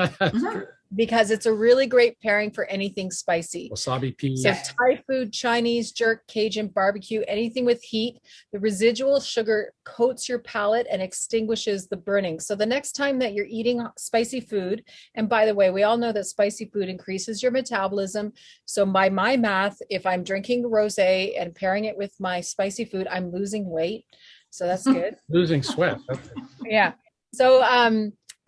because it's a really great pairing for anything spicy. Wasabi peas. So Thai food, Chinese, jerk, Cajun, barbecue, anything with heat, the residual sugar coats your palate and extinguishes the burning. So the next time that you're eating spicy food, and by the way, we all know that spicy food increases your metabolism. So by my math, if I'm drinking rosé and pairing it with my spicy food, I'm losing weight. So that's good. Losing sweat. Yeah. So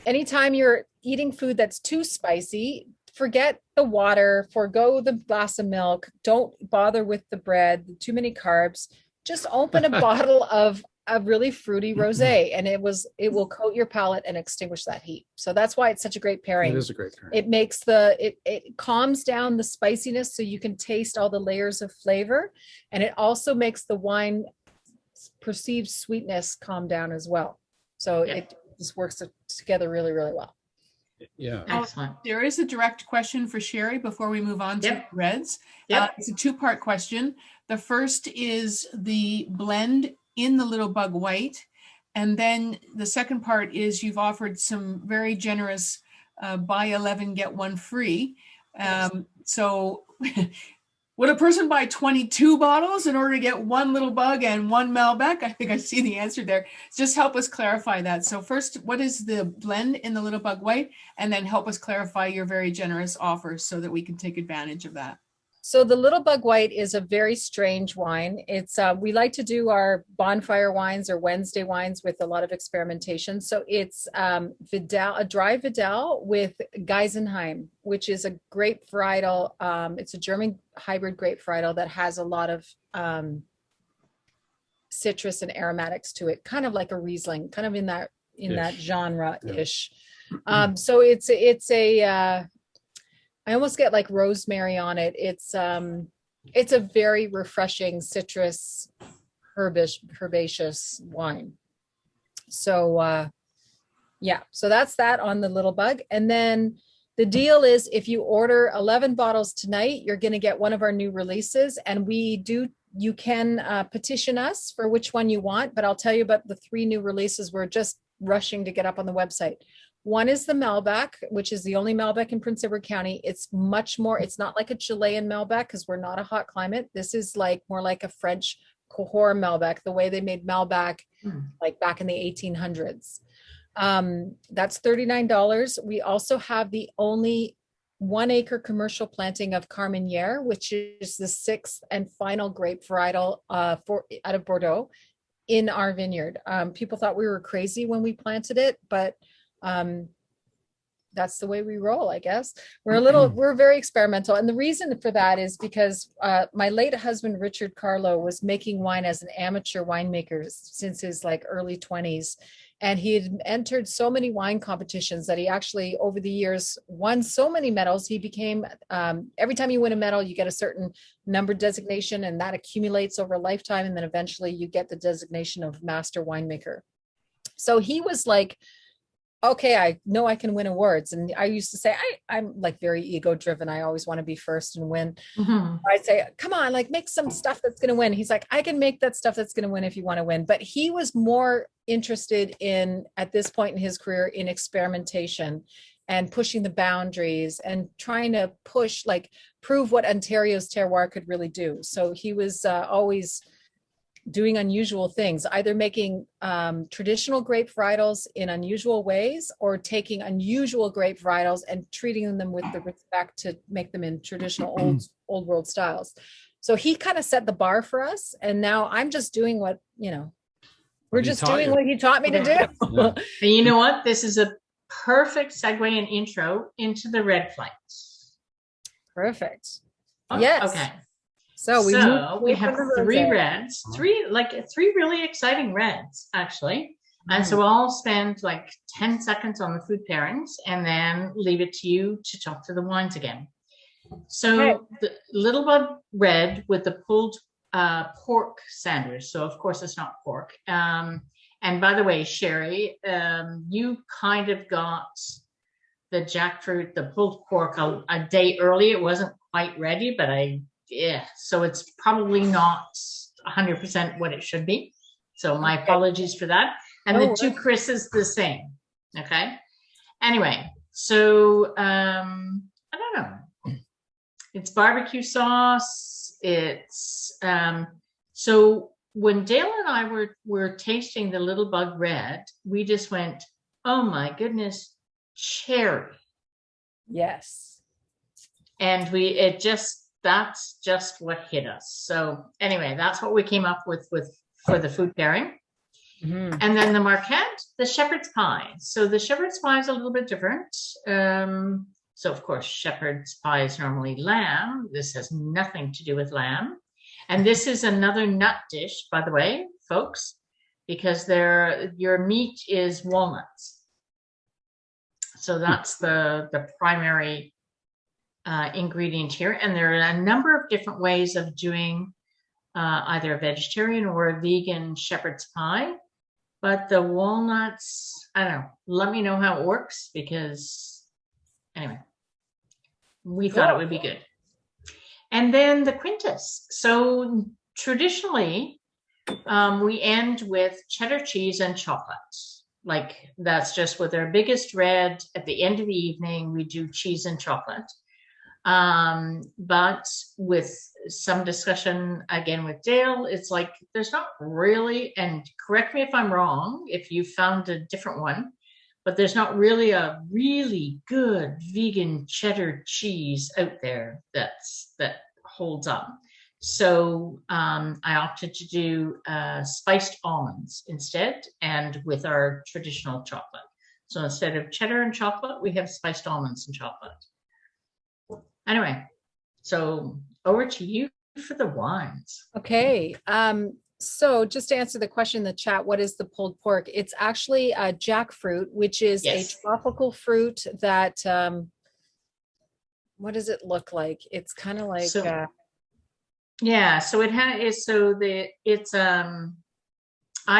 anytime you're eating food that's too spicy, forget the water, forgo the glass of milk, don't bother with the bread, too many carbs. Just open a bottle of a really fruity rosé, and it will coat your palate and extinguish that heat. So that's why it's such a great pairing. It is a great pairing. It makes it calms down the spiciness so you can taste all the layers of flavor, and it also makes the wine perceived sweetness calm down as well. So it just works together really, really well. Yeah. Excellent. There is a direct question for Sherry before we move on to reds. It's a two-part question. The first is the blend in the Little Bug White. And then the second part is you've offered some very generous buy 11, get one free. So would a person buy 22 bottles in order to get one Little Bug and one Malbec? I think I see the answer there. Just help us clarify that. So first, what is the blend in the Little Bug White? And then help us clarify your very generous offers so that we can take advantage of that. So the Little Bug White is a very strange wine. It's we like to do our bonfire wines or Wednesday wines with a lot of experimentation. So it's Vidal, a dry Vidal with Geisenheim, which is a grape varietal. It's a German hybrid grape varietal that has a lot of citrus and aromatics to it, kind of like a Riesling, kind of in that genre-ish. So it's a I almost get like rosemary on it. It's a very refreshing citrus herbaceous wine. So so that's that on the Little Bug. And then the deal is if you order 11 bottles tonight, you're going to get one of our new releases, and you can petition us for which one you want, but I'll tell you about the 3 new releases we're just rushing to get up on the website. One is the Malbec, which is the only Malbec in Prince Edward County. It's much more, it's not like a Chilean Malbec because we're not a hot climate. This is like more like a French Cahors Malbec, the way they made Malbec like back in the 1800s. That's $39. We also have the only 1 acre commercial planting of Carmenere, which is the 6th and final grape varietal out of Bordeaux in our vineyard. People thought we were crazy when we planted it, but that's the way we roll, I guess. We're very experimental. And the reason for that is because my late husband, Richard Carlo, was making wine as an amateur winemaker since his like early 20s. And he had entered so many wine competitions that he actually, over the years, won so many medals. He became, every time you win a medal, you get a certain number designation, and that accumulates over a lifetime. And then eventually you get the designation of master winemaker. So he was like, okay, I know I can win awards. And I used to say, I'm like very ego driven. I always want to be first and win. I'd say, come on, like make some stuff that's going to win. He's like, I can make that stuff that's going to win if you want to win. But he was more interested in, at this point in his career, in experimentation and pushing the boundaries and trying to prove what Ontario's terroir could really do. So he was always doing unusual things, either making traditional grape varietals in unusual ways or taking unusual grape varietals and treating them with the respect to make them in traditional old world styles. So he kind of set the bar for us. And now I'm just doing what he taught me to do. And you know what? This is a perfect segue and intro into the red flights. Perfect. Yes. Okay. So we have 3 reds, 3 really exciting reds, actually. And so I'll spend like 10 seconds on the food pairings and then leave it to you to talk to the wines again. So the Little Bug Red with the pulled pork sandwich. So of course it's not pork. And by the way, Sherry, you kind of got the jackfruit, the pulled pork a day early. It wasn't quite ready, but so it's probably not 100% what it should be. So my apologies for that. And the 2 Chris's the same. Okay. Anyway, so I don't know. It's barbecue sauce. It's so when Dale and I were tasting the Little Bug Red, we just went, oh my goodness, cherry. Yes. And that's just what hit us. So anyway, that's what we came up with for the food pairing. And then the Marquette, the shepherd's pie. So the shepherd's pie is a little bit different. So of course, shepherd's pie is normally lamb. This has nothing to do with lamb. And this is another nut dish, by the way, folks, because your meat is walnuts. So that's the primary ingredient here. And there are a number of different ways of doing either a vegetarian or a vegan shepherd's pie. But the walnuts, I don't know, let me know how it works, because anyway, we thought it would be good. And then the quintus. So traditionally, we end with cheddar cheese and chocolate. Like, that's just with our biggest red. At the end of the evening, we do cheese and chocolate. But with some discussion again with Dale, it's like there's not really, and correct me if I'm wrong, if you found a different one, but there's not really a really good vegan cheddar cheese out there that holds up. So I opted to do spiced almonds instead, and with our traditional chocolate. So instead of cheddar and chocolate, we have spiced almonds and chocolate. Anyway, so over to you for the wines. Okay. So just to answer the question in the chat, what is the pulled pork? It's actually a jackfruit, which is a tropical fruit that, what does it look like? It's kind of like, yeah, so I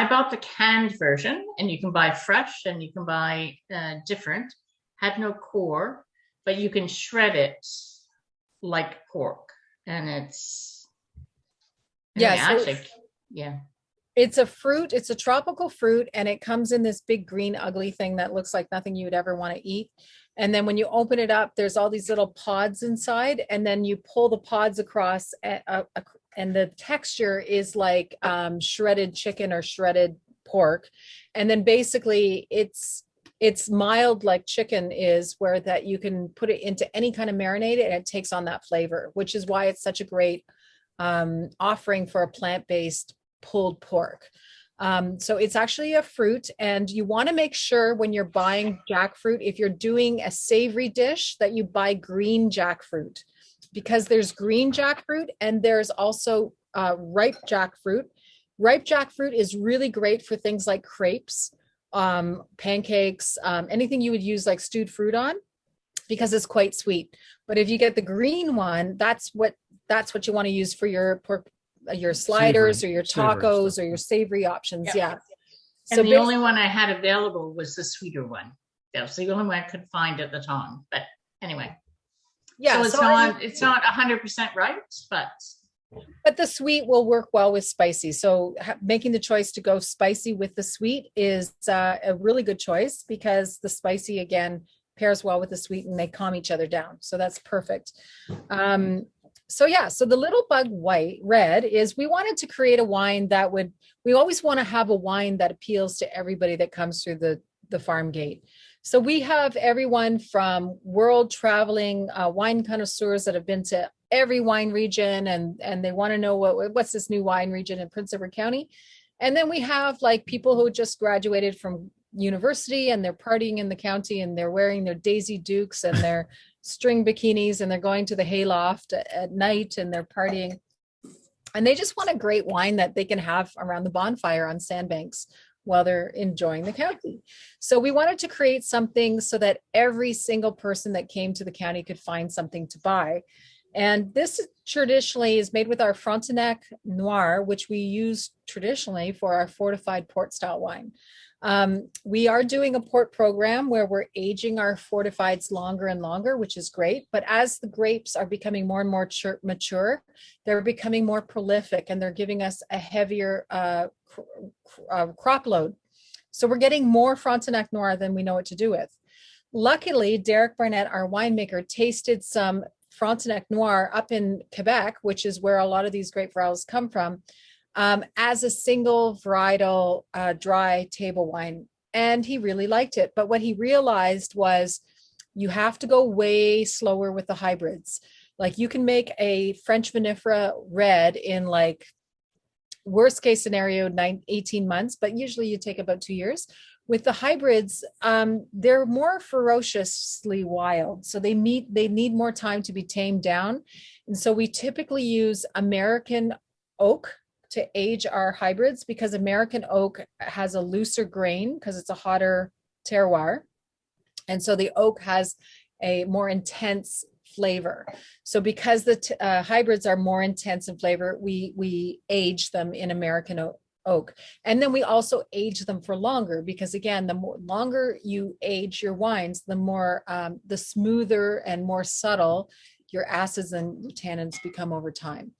bought the canned version, and you can buy fresh and you can buy different. Had no core, but you can shred it like pork, and it's it's a fruit. It's a tropical fruit, and it comes in this big green ugly thing that looks like nothing you would ever want to eat. And then when you open it up, there's all these little pods inside, and then you pull the pods across, and the texture is like shredded chicken or shredded pork. And then basically it's mild like chicken is, where that you can put it into any kind of marinade and it takes on that flavor, which is why it's such a great offering for a plant-based pulled pork. So it's actually a fruit, and you want to make sure when you're buying jackfruit, if you're doing a savory dish, that you buy green jackfruit, because there's green jackfruit and there's also ripe jackfruit. Ripe jackfruit is really great for things like crepes, pancakes, anything you would use like stewed fruit on, because it's quite sweet. But if you get the green one, that's what you want to use for your pork, your sliders, Savory, or your tacos, or your savory options. Yeah. And So the only one I had available was the sweeter one. That was the only one I could find at the time. But anyway, yeah, so it's not 100% right, but the sweet will work well with spicy. So making the choice to go spicy with the sweet is a really good choice, because the spicy again pairs well with the sweet and they calm each other down. So that's perfect. So the Little Bug Red is, we wanted to create a wine that we always want to have a wine that appeals to everybody that comes through the farm gate. So we have everyone from world traveling wine connoisseurs that have been to every wine region, and they want to know what's this new wine region in Prince Edward County. And then we have like people who just graduated from university and they're partying in the county, and they're wearing their Daisy Dukes and their string bikinis, and they're going to the hayloft at night and they're partying. And they just want a great wine that they can have around the bonfire on sandbanks while they're enjoying the county. So we wanted to create something so that every single person that came to the county could find something to buy. And this traditionally is made with our Frontenac Noir, which we use traditionally for our fortified port style wine. We are doing a port program where we're aging our fortifieds longer and longer, which is great. But as the grapes are becoming more and more mature, they're becoming more prolific, and they're giving us a heavier crop load. So we're getting more Frontenac Noir than we know what to do with. Luckily, Derek Barnett, our winemaker, tasted some Frontenac Noir up in Quebec, which is where a lot of these grape varietals come from, as a single varietal dry table wine. And he really liked it. But what he realized was you have to go way slower with the hybrids. Like, you can make a French vinifera red in, like, worst case scenario, 18 months, but usually you take about 2 years. With the hybrids, they're more ferociously wild. So they need more time to be tamed down. And so we typically use American oak to age our hybrids because American oak has a looser grain because it's a hotter terroir. And so the oak has a more intense flavor. So because the hybrids are more intense in flavor, we age them in American oak. And then we also age them for longer because again, the more longer you age your wines, the more the smoother and more subtle your acids and tannins become over time.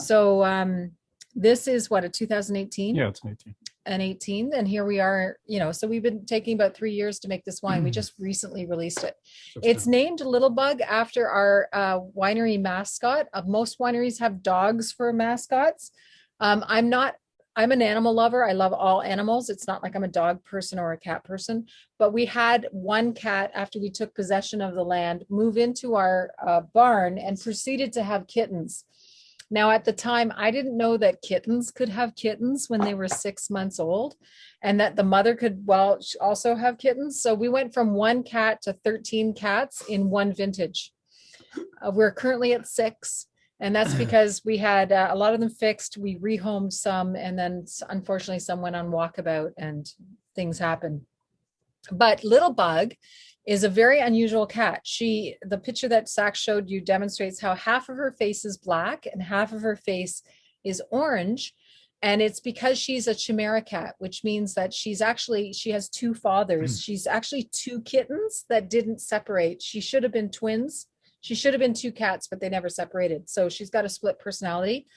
So this is what, a 2018? Yeah, it's an 18. An 18, and here we are, so we've been taking about 3 years to make this wine. We just recently released it. It's named Little Bug after our winery mascot. Most wineries have dogs for mascots. I'm an animal lover. I love all animals. It's not like I'm a dog person or a cat person, but we had one cat after we took possession of the land move into our barn and proceeded to have kittens. Now, at the time, I didn't know that kittens could have kittens when they were 6 months old and that the mother could, also have kittens. So we went from 1 cat to 13 cats in one vintage. We're currently at 6. And that's because we had a lot of them fixed. We rehomed some, and then unfortunately some went on walkabout and things happened. But Little Bug is a very unusual cat. The picture that Saxe showed you demonstrates how half of her face is black and half of her face is orange. And it's because she's a chimera cat, which means that she has 2 fathers. She's actually 2 kittens that didn't separate. She should have been twins. She should have been 2 cats, but they never separated. So she's got a split personality.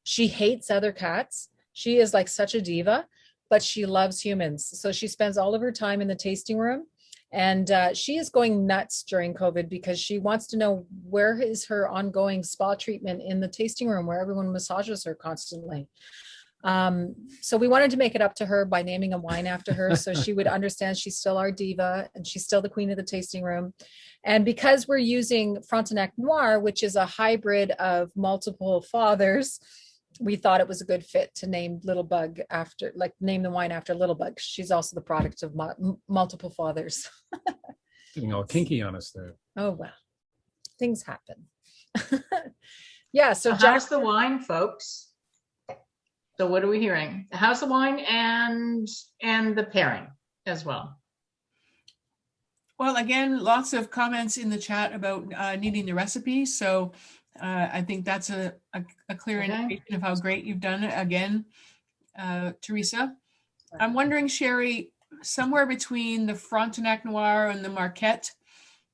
She hates other cats. She is like such a diva, but she loves humans. So she spends all of her time in the tasting room. And she is going nuts during COVID because she wants to know where is her ongoing spa treatment in the tasting room where everyone massages her constantly. So we wanted to make it up to her by naming a wine after her so she would understand she's still our diva and she's still the queen of the tasting room. And because we're using Frontenac Noir, which is a hybrid of multiple fathers, we thought it was a good fit to name Little Bug name the wine after Little Bug. She's also the product of multiple fathers. Getting all kinky on us there. Oh, well, things happen. Yeah. So how's the wine, folks? So what are we hearing? How's the wine and the pairing as well? Well, again, lots of comments in the chat about needing the recipe. So I think that's a clear indication of how great you've done it again, Teresa. I'm wondering, Sherry, somewhere between the Frontenac Noir and the Marquette,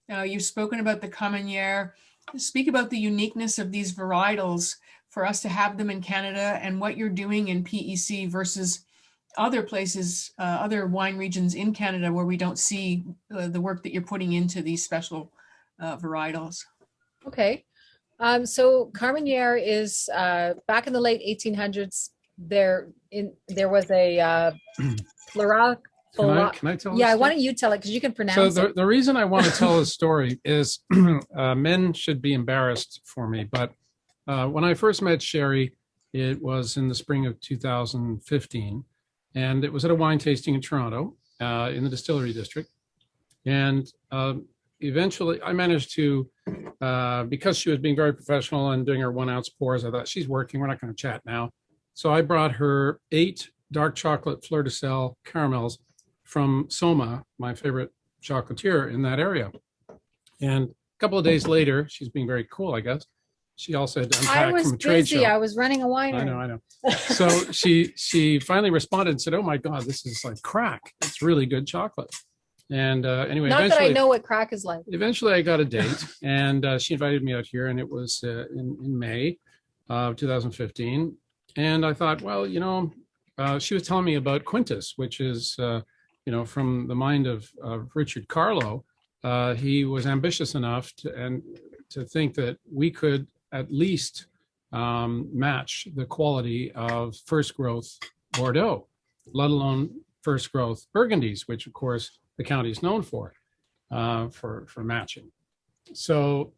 you've spoken about the Sommelier. Speak about the uniqueness of these varietals for us to have them in Canada and what you're doing in PEC versus other places, other wine regions in Canada where we don't see the work that you're putting into these special varietals. Okay. So Carmenere is back in the late 1800s. There was a plural. Can I tell? Yeah, why don't you tell it because you can pronounce it. So it. the reason I want to tell this story is men should be embarrassed for me. But when I first met Sherry, it was in the spring of 2015, and it was at a wine tasting in Toronto in the distillery district. And eventually I managed to, because she was being very professional and doing her 1 ounce pours, I thought she's working, we're not going to chat now. So I brought her 8 dark chocolate fleur de sel caramels from Soma, my favorite chocolatier in that area. And a couple of days later, she's being very cool, I guess. She also had to unpack from a trade show. I was running a winery. I know. So she finally responded and said, "Oh my God, this is like crack. It's really good chocolate." And anyway, not that I know what crack is like. Eventually, I got a date, and she invited me out here, and it was in May of 2015. And I thought, well, she was telling me about Quintus, which is, from the mind of Richard Carlo. He was ambitious enough to think that we could at least match the quality of first growth Bordeaux, let alone first growth Burgundies, which of course the county is known for matching. So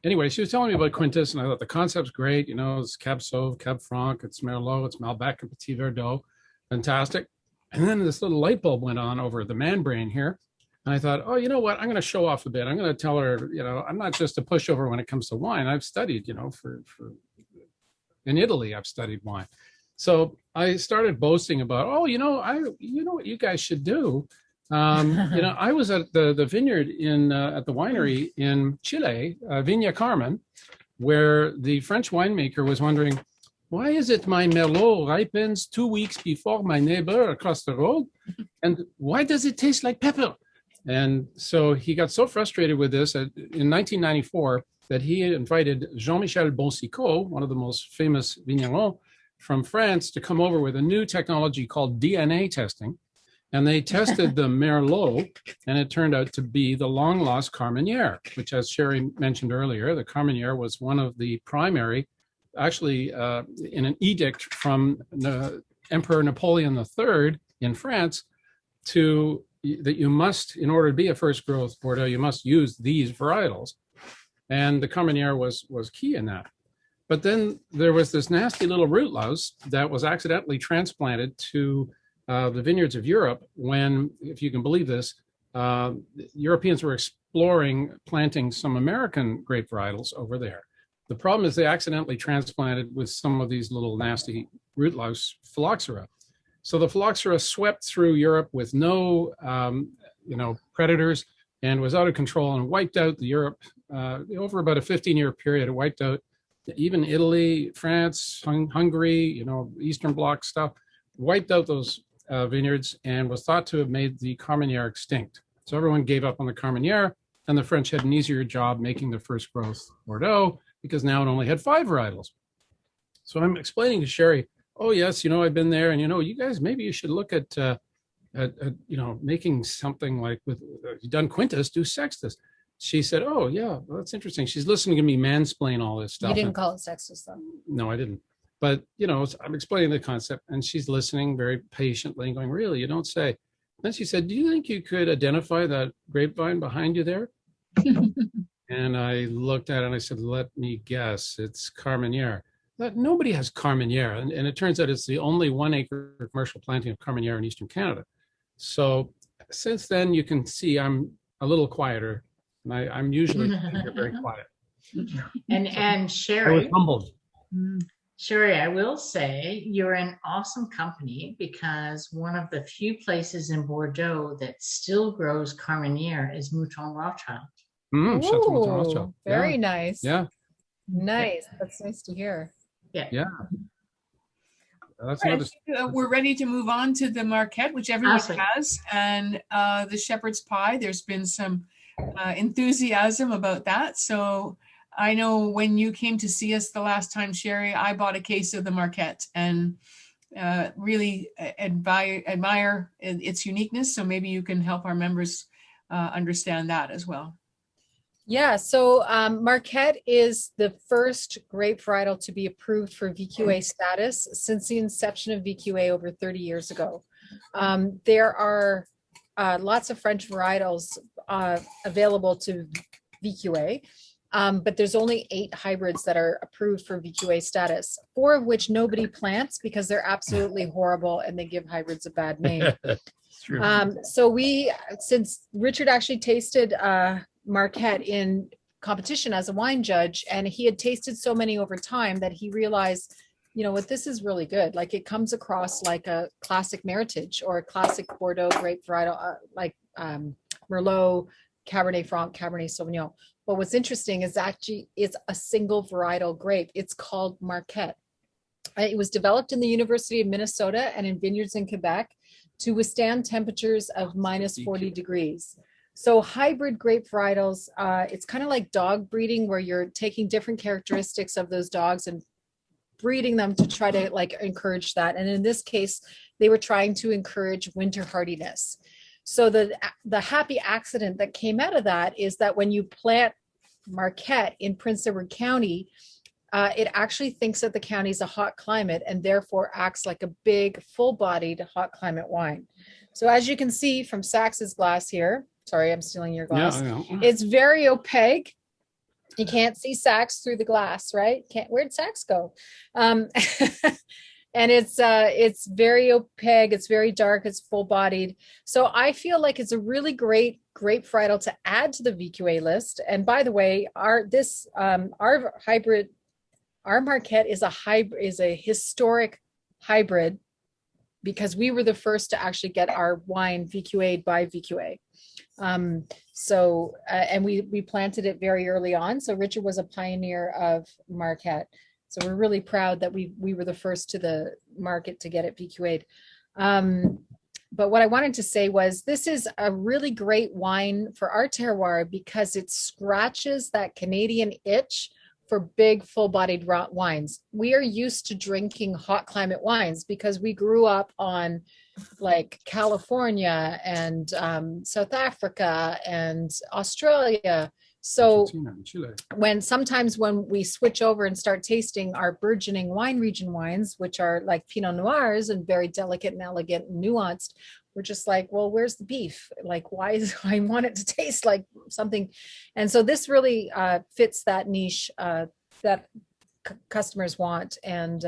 anyway, she was telling me about Quintus, and I thought the concept's great. It's Cab Sauv, Cab Franc, it's Merlot, it's Malbec, and Petit Verdot, fantastic. And then this little light bulb went on over the man brain here. And I thought, oh, you know what? I'm going to show off a bit. I'm going to tell her, I'm not just a pushover when it comes to wine. I've studied, for In Italy, I've studied wine. So I started boasting about, what you guys should do. I was at the vineyard at the winery in Chile, Viña Carmen, where the French winemaker was wondering, why is it my Merlot ripens 2 weeks before my neighbor across the road? And why does it taste like pepper? And so he got so frustrated with this in 1994 that he invited Jean-Michel Bonsicot, one of the most famous vignerons from France, to come over with a new technology called DNA testing. And they tested the Merlot, and it turned out to be the long-lost Carmenere, which, as Sherry mentioned earlier, the Carmenere was one of the primary, actually in an edict from Emperor Napoleon III in France, that you must, in order to be a first growth Bordeaux, you must use these varietals. And the Carmenere was key in that. But then there was this nasty little root louse that was accidentally transplanted to the vineyards of Europe when, if you can believe this, Europeans were exploring planting some American grape varietals over there. The problem is they accidentally transplanted with some of these little nasty root louse phylloxera. So the phylloxera swept through Europe with no, predators, and was out of control and wiped out the Europe over about a 15-year period. It wiped out even Italy, France, Hungary, Eastern Bloc stuff, wiped out those vineyards and was thought to have made the Carmenere extinct. So everyone gave up on the Carmenere, and the French had an easier job making the first growth Bordeaux because now it only had 5 varietals. So I'm explaining to Sherry, oh yes, I've been there, and you guys, maybe you should look at making something like you've done Quintus, do Sextus. She said, oh yeah, well, that's interesting. She's listening to me mansplain all this stuff. You didn't call it Sextus though. No, I didn't. But I'm explaining the concept, and she's listening very patiently and going, really, you don't say. Then she said, do you think you could identify that grapevine behind you there? And I looked at it and I said, let me guess, it's Carmenere. But nobody has Carmenere, and it turns out it's the only 1-acre commercial planting of Carmenere in Eastern Canada. So since then, you can see I'm a little quieter, and I'm usually very quiet. And Sherry, I was humbled. Sherry, I will say you're in awesome company, because one of the few places in Bordeaux that still grows Carmenere is Mouton Rothschild. Chateau Mouton Rothschild. Very nice. Yeah. Nice. That's nice to hear. Yeah. That's right. We're ready to move on to the Marquette, which everyone Awesome. has, and the shepherd's pie. There's been some enthusiasm about that. So I know when you came to see us the last time, Sherry, I bought a case of the Marquette and really admire its uniqueness. So maybe you can help our members understand that as well. Yeah, so Marquette is the first grape varietal to be approved for VQA status since the inception of VQA over 30 years ago. There are lots of French varietals available to VQA, but there's only 8 hybrids that are approved for VQA status, 4 of which nobody plants because they're absolutely horrible and they give hybrids a bad name. True. So since Richard actually tasted Marquette in competition as a wine judge, and he had tasted so many over time that he realized, this is really good. Like, it comes across like a classic Meritage or a classic Bordeaux grape varietal, like Merlot, Cabernet Franc, Cabernet Sauvignon. But what's interesting is actually it's a single varietal grape. It's called Marquette. It was developed in the University of Minnesota and in vineyards in Quebec to withstand temperatures of minus 40 degrees. So hybrid grape varietals, it's kind of like dog breeding, where you're taking different characteristics of those dogs and breeding them to try to encourage that. And in this case, they were trying to encourage winter hardiness. So the happy accident that came out of that is that when you plant Marquette in Prince Edward County, it actually thinks that the county is a hot climate and therefore acts like a big, full-bodied hot climate wine. So as you can see from Saxe's glass here, sorry, I'm stealing your glass. Yeah. It's very opaque. You can't see Saxe through the glass, right? Where'd Saxe go? And it's very opaque. It's very dark. It's full-bodied. So I feel like it's a really great grape varietal to add to the VQA list. And by the way, our Our Marquette is a historic hybrid because we were the first to actually get our wine VQA'd by VQA. And we planted it very early on. So Richard was a pioneer of Marquette. So we're really proud that we were the first to the market to get it VQA'd. But what I wanted to say was this is a really great wine for our terroir because it scratches that Canadian itch for big, full-bodied wines. We are used to drinking hot climate wines because we grew up on like California and South Africa and Australia. So sometimes when we switch over and start tasting our burgeoning wine region wines, which are like Pinot Noirs and very delicate and elegant and nuanced, we're just like, well, where's the beef? Like, why is I want it to taste like something? And so this really fits that niche that customers want. And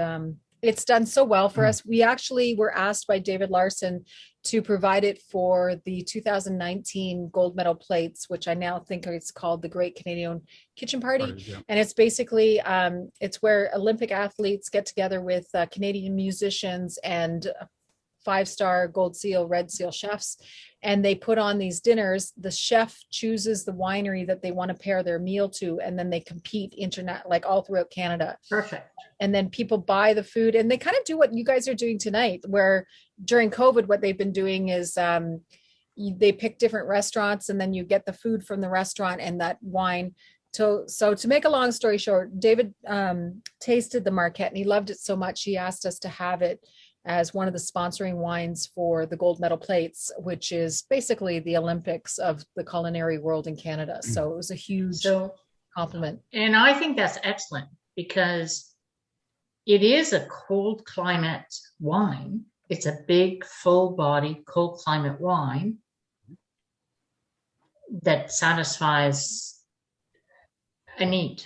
it's done so well for us. We actually were asked by David Larson to provide it for the 2019 gold medal plates, which I now think it's called the Great Canadian Kitchen Party. Yeah. And it's basically, it's where Olympic athletes get together with Canadian musicians and 5-star Gold Seal, Red Seal chefs. And they put on these dinners. The chef chooses the winery that they want to pair their meal to, and then they compete like all throughout Canada. Perfect. And then people buy the food, and they kind of do what you guys are doing tonight, where during COVID, what they've been doing is they pick different restaurants, and then you get the food from the restaurant and that wine. So to make a long story short, David tasted the Marquette, and he loved it so much, he asked us to have it as one of the sponsoring wines for the gold medal plates, which is basically the Olympics of the culinary world in Canada. So it was a huge compliment. And I think that's excellent because it is a cold climate wine. It's a big, full-bodied, cold climate wine that satisfies a need.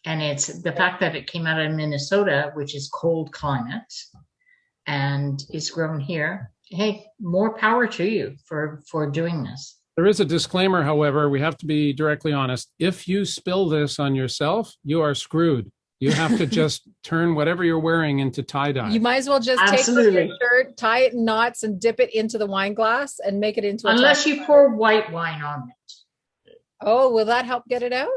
And it's the fact that it came out of Minnesota, which is cold climate, and is grown here. Hey, more power to you for doing this. There is a disclaimer, however, we have to be directly honest. If you spill this on yourself, you are screwed. You have to just turn whatever you're wearing into tie-dye. You might as well just take your shirt, tie it in knots, and dip it into the wine glass and make it into a Unless you pour white wine on it. Oh, will that help get it out?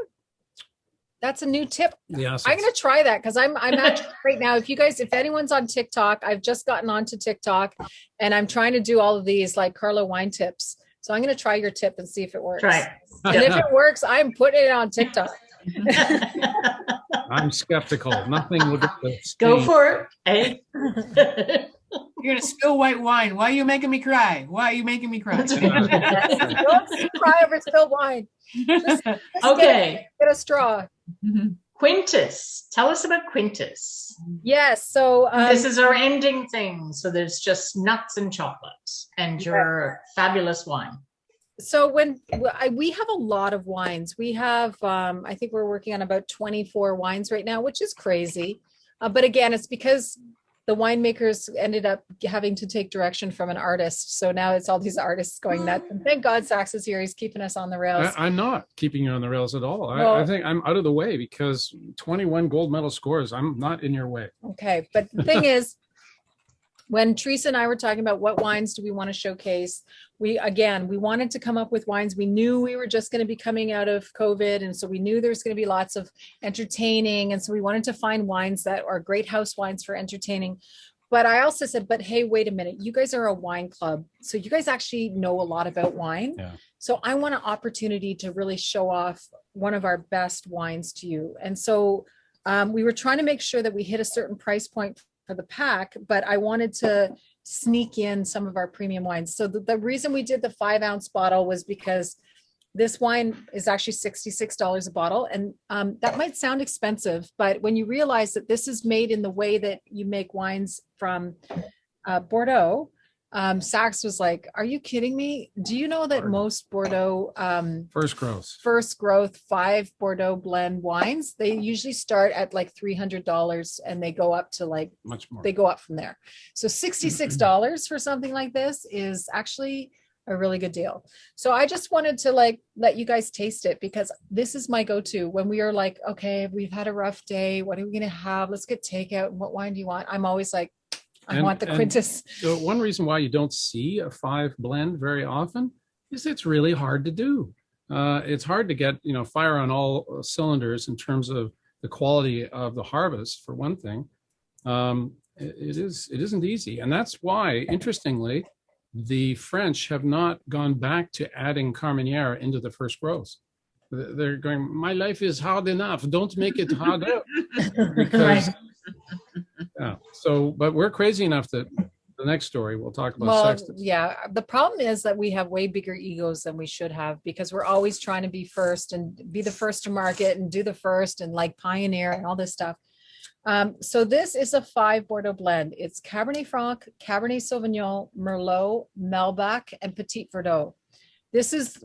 That's a new tip. Yes, I'm going to try that because I'm actually right now, if anyone's on TikTok, I've just gotten onto TikTok and I'm trying to do all of these like Carlo wine tips. So I'm going to try your tip and see if it works. Try it. And if it works, I'm putting it on TikTok. I'm skeptical. Nothing will get this. Go for it. Hey. You're going to spill white wine. Why are you making me cry? Why are you making me cry? Don't cry over spilled wine. Just okay. Get a straw. Quintus. Tell us about Quintus. Yes. So this is our ending thing. So there's just nuts and chocolates and your fabulous wine. So we have a lot of wines. We have, I think we're working on about 24 wines right now, which is crazy. But again, it's because the winemakers ended up having to take direction from an artist. So now it's all these artists going nuts. And thank God Saxe is here. He's keeping us on the rails. I'm not keeping you on the rails at all. I think I'm out of the way because 21 gold medal scores. I'm not in your way. Okay. But the thing is, when Teresa and I were talking about what wines do we want to showcase, we wanted to come up with wines. We knew we were just going to be coming out of COVID. And so we knew there was going to be lots of entertaining. And so we wanted to find wines that are great house wines for entertaining. But I also said, but hey, wait a minute, you guys are a wine club. So you guys actually know a lot about wine. Yeah. So I want an opportunity to really show off one of our best wines to you. And so we were trying to make sure that we hit a certain price point for the pack, but I wanted to sneak in some of our premium wines. So the reason we did the 5-ounce bottle was because this wine is actually $66 a bottle. And that might sound expensive, but when you realize that this is made in the way that you make wines from Bordeaux, Saxe was like, are you kidding me? Do you know that most Bordeaux first growth 5 Bordeaux blend wines, they usually start at like $300 and they go up to like much more. They go up from there. So $66 for something like this is actually a really good deal. So I just wanted to like let you guys taste it, because this is my go-to when we are like, okay, we've had a rough day. What are we going to have? Let's get takeout. What wine do you want? I'm always like, I want the Quintus. So one reason why you don't see a 5 blend very often is it's really hard to do. It's hard to get, fire on all cylinders in terms of the quality of the harvest, for one thing. It isn't easy. And that's why, interestingly, the French have not gone back to adding Carmenere into the first grows. They're going, my life is hard enough. Don't make it harder. Because, but we're crazy enough that the next story we'll talk about. Sextus. Yeah. The problem is that we have way bigger egos than we should have, because we're always trying to be first and be the first to market and do the first and like pioneer and all this stuff. So this is a 5 Bordeaux blend. It's Cabernet Franc, Cabernet Sauvignon, Merlot, Malbec, and Petit Verdot. This is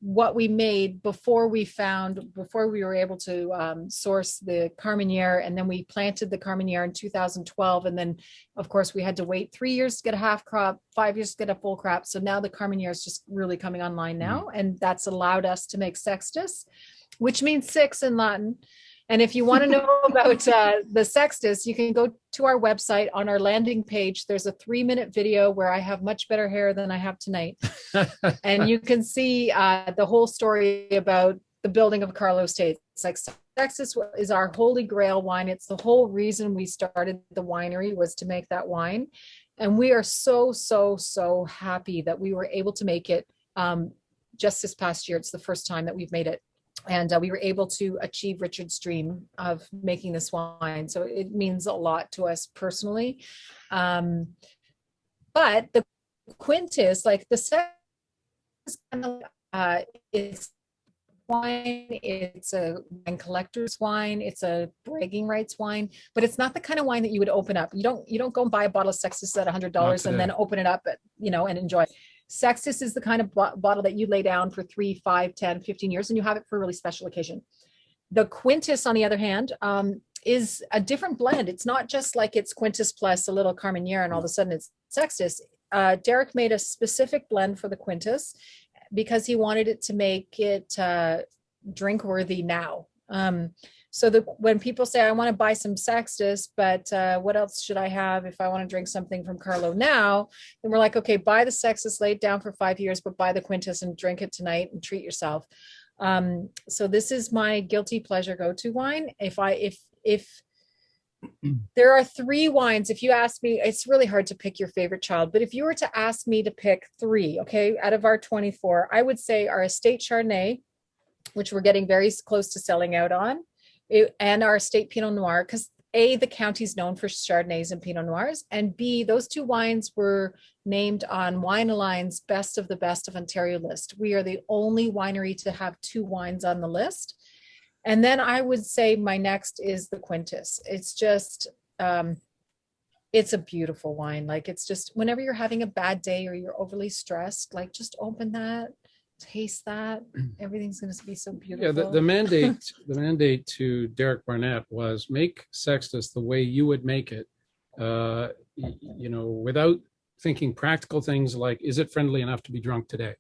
what we made before we were able to source the Carmenere, and then we planted the Carmenere in 2012. And then, of course, we had to wait 3 years to get a half crop, 5 years to get a full crop. So now the Carmenere is just really coming online now, and that's allowed us to make Sextus, which means 6 in Latin. And if you want to know about the Sextus, you can go to our website. On our landing page, there's a 3-minute video where I have much better hair than I have tonight. And you can see the whole story about the building of Karlos Estates. Like, Sextus is our holy grail wine. It's the whole reason we started the winery, was to make that wine. And we are so, so, so happy that we were able to make it just this past year. It's the first time that we've made it. And we were able to achieve Richard's dream of making this wine. So it means a lot to us personally. But the Quintus, like the Sextus, it's wine. It's a wine collector's wine. It's a bragging rights wine, but it's not the kind of wine that you would open up. You don't go and buy a bottle of Sextus at $100 and then open it up, and enjoy it. Sextus is the kind of bottle that you lay down for 3, 5, 10, 15 years, and you have it for a really special occasion. The Quintus, on the other hand, is a different blend. It's not just like it's Quintus plus a little Carmenere and all of a sudden it's Sextus. Derek made a specific blend for the Quintus because he wanted it to make it drink worthy now. So when people say, I want to buy some Sextus, but what else should I have if I want to drink something from Carlo now? Then we're like, okay, buy the Sextus, lay it down for 5 years, but buy the Quintus and drink it tonight and treat yourself. So this is my guilty pleasure go-to wine. If there are 3 wines, if you ask me, it's really hard to pick your favorite child, but if you were to ask me to pick 3, okay, out of our 24, I would say our estate Chardonnay, which we're getting very close to selling out on, and our estate Pinot Noir, because A, the county's known for Chardonnays and Pinot Noirs, and B, those 2 wines were named on Wine Align's Best of the Best of Ontario list. We are the only winery to have 2 wines on the list. And then I would say my next is the Quintus. It's just, it's a beautiful wine. Like, it's just, whenever you're having a bad day or you're overly stressed, like, just open that, taste that. Everything's going to be so beautiful. Yeah, the mandate to Derek Barnett was make Sextus the way you would make it, without thinking practical things like, is it friendly enough to be drunk today?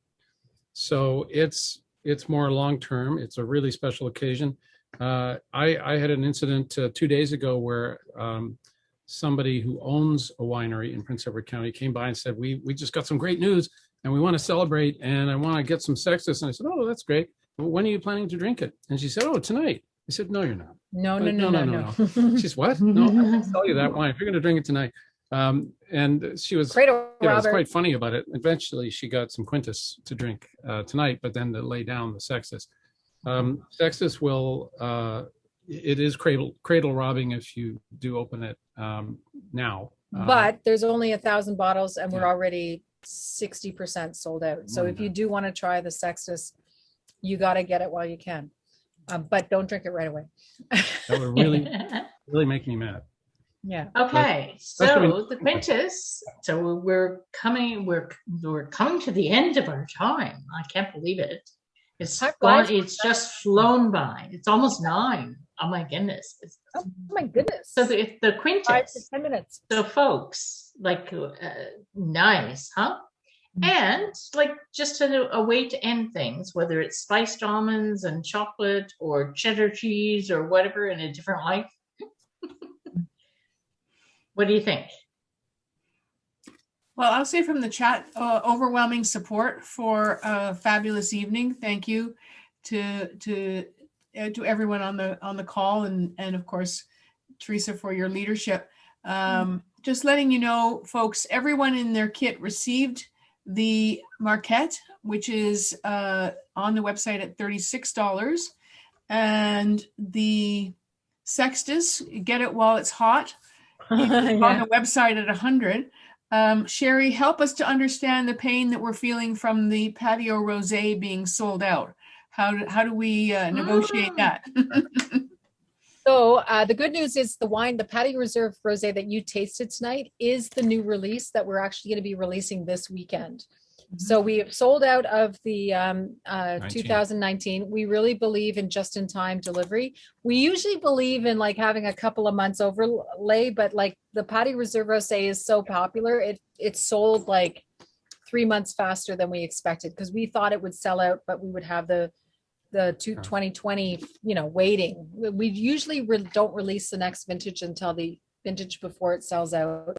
So it's more long-term. It's a really special occasion. I had an incident 2 days ago where somebody who owns a winery in Prince Edward County came by and said, we just got some great news and we want to celebrate and I want to get some Sextus. And I said, oh, that's great. Well, when are you planning to drink it? And she said, oh, tonight. I said, no, you're not. No. She said, what? No, I can sell you that wine if you're going to drink it tonight. And she was, was quite funny about it. Eventually she got some Quintus to drink tonight, but then to lay down the Sextus. Sextus will, it is cradle robbing if you do open it now. But there's only 1,000 bottles and we're already 60% sold out. So if you do want to try the Sextus, you got to get it while you can. But don't drink it right away. That would really make me mad. Yeah. Okay. So the Quintus. So we're coming to the end of our time. I can't believe it. It's gone. It's just flown by. It's almost 9. Oh my goodness. Oh my goodness. So the Quintus. 5 to 10 minutes. So folks, like, nice, huh? And like just a way to end things, whether it's spiced almonds and chocolate or cheddar cheese or whatever in a different life. What do you think? Well, I'll say from the chat, overwhelming support for a fabulous evening. Thank you to everyone on the call, and of course, Teresa, for your leadership. Just letting you know, folks, everyone in their kit received the Marquette, which is on the website at $36, and the Sextus, get it while it's hot, on the website at $100. Sherry, help us to understand the pain that we're feeling from the patio rosé being sold out. How do we negotiate that? So the good news is the wine, the Patio Reserve Rosé that you tasted tonight is the new release that we're actually going to be releasing this weekend. So we have sold out of the 2019. We really believe in just-in-time delivery. We usually believe in like having a couple of months overlay, but like the Patio Reserve Rosé is so popular, it sold like 3 months faster than we expected because we thought it would sell out, but we would have the 2020, waiting. We usually don't release the next vintage until the vintage before it sells out.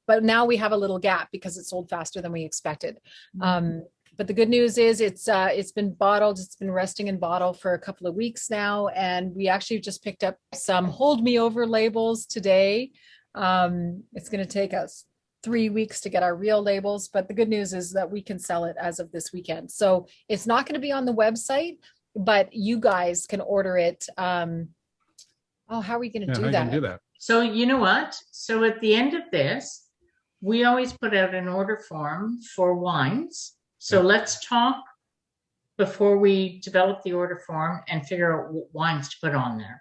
But now we have a little gap because it sold faster than we expected. But the good news is it's been bottled. It's been resting in bottle for a couple of weeks now. And we actually just picked up some hold me over labels today. It's going to take us 3 weeks to get our real labels. But the good news is that we can sell it as of this weekend. So it's not going to be on the website, but you guys can order it. How are we going to do that? So you know what? So at the end of this, we always put out an order form for wines. So let's talk before we develop the order form and figure out what wines to put on there.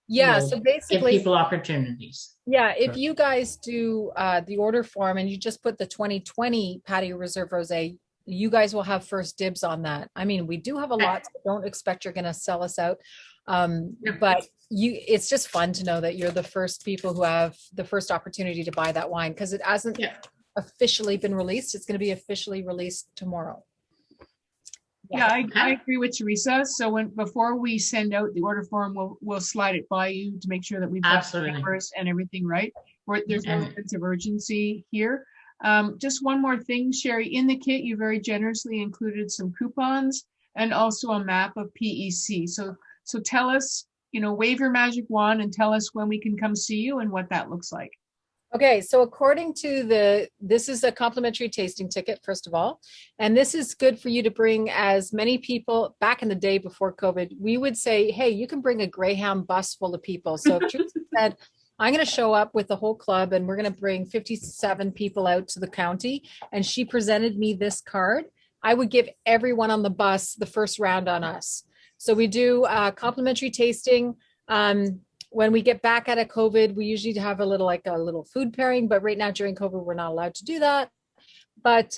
Yeah, so basically give people opportunities. Yeah, if you guys do the order form and you just put the 2020 Patio Reserve Rosé, you guys will have first dibs on that. I mean, we do have a lot, so don't expect you're going to sell us out. But it's just fun to know that you're the first people who have the first opportunity to buy that wine because it hasn't officially been released. It's going to be officially released tomorrow. I agree with Teresa. So before we send out the order form, we'll slide it by you to make sure that we've got the numbers and everything right. There's no sense of urgency here. Just one more thing, Sherry, in the kit, you very generously included some coupons and also a map of PEC. So tell us, wave your magic wand and tell us when we can come see you and what that looks like. Okay, so according to this is a complimentary tasting ticket, first of all, and this is good for you to bring as many people. Back in the day before COVID, we would say, hey, you can bring a Greyhound bus full of people. So if Teresa said, I'm going to show up with the whole club and we're going to bring 57 people out to the county, and she presented me this card, I would give everyone on the bus the first round on us. So we do complimentary tasting. When we get back out of COVID, we usually have a little food pairing, but right now during COVID, we're not allowed to do that. But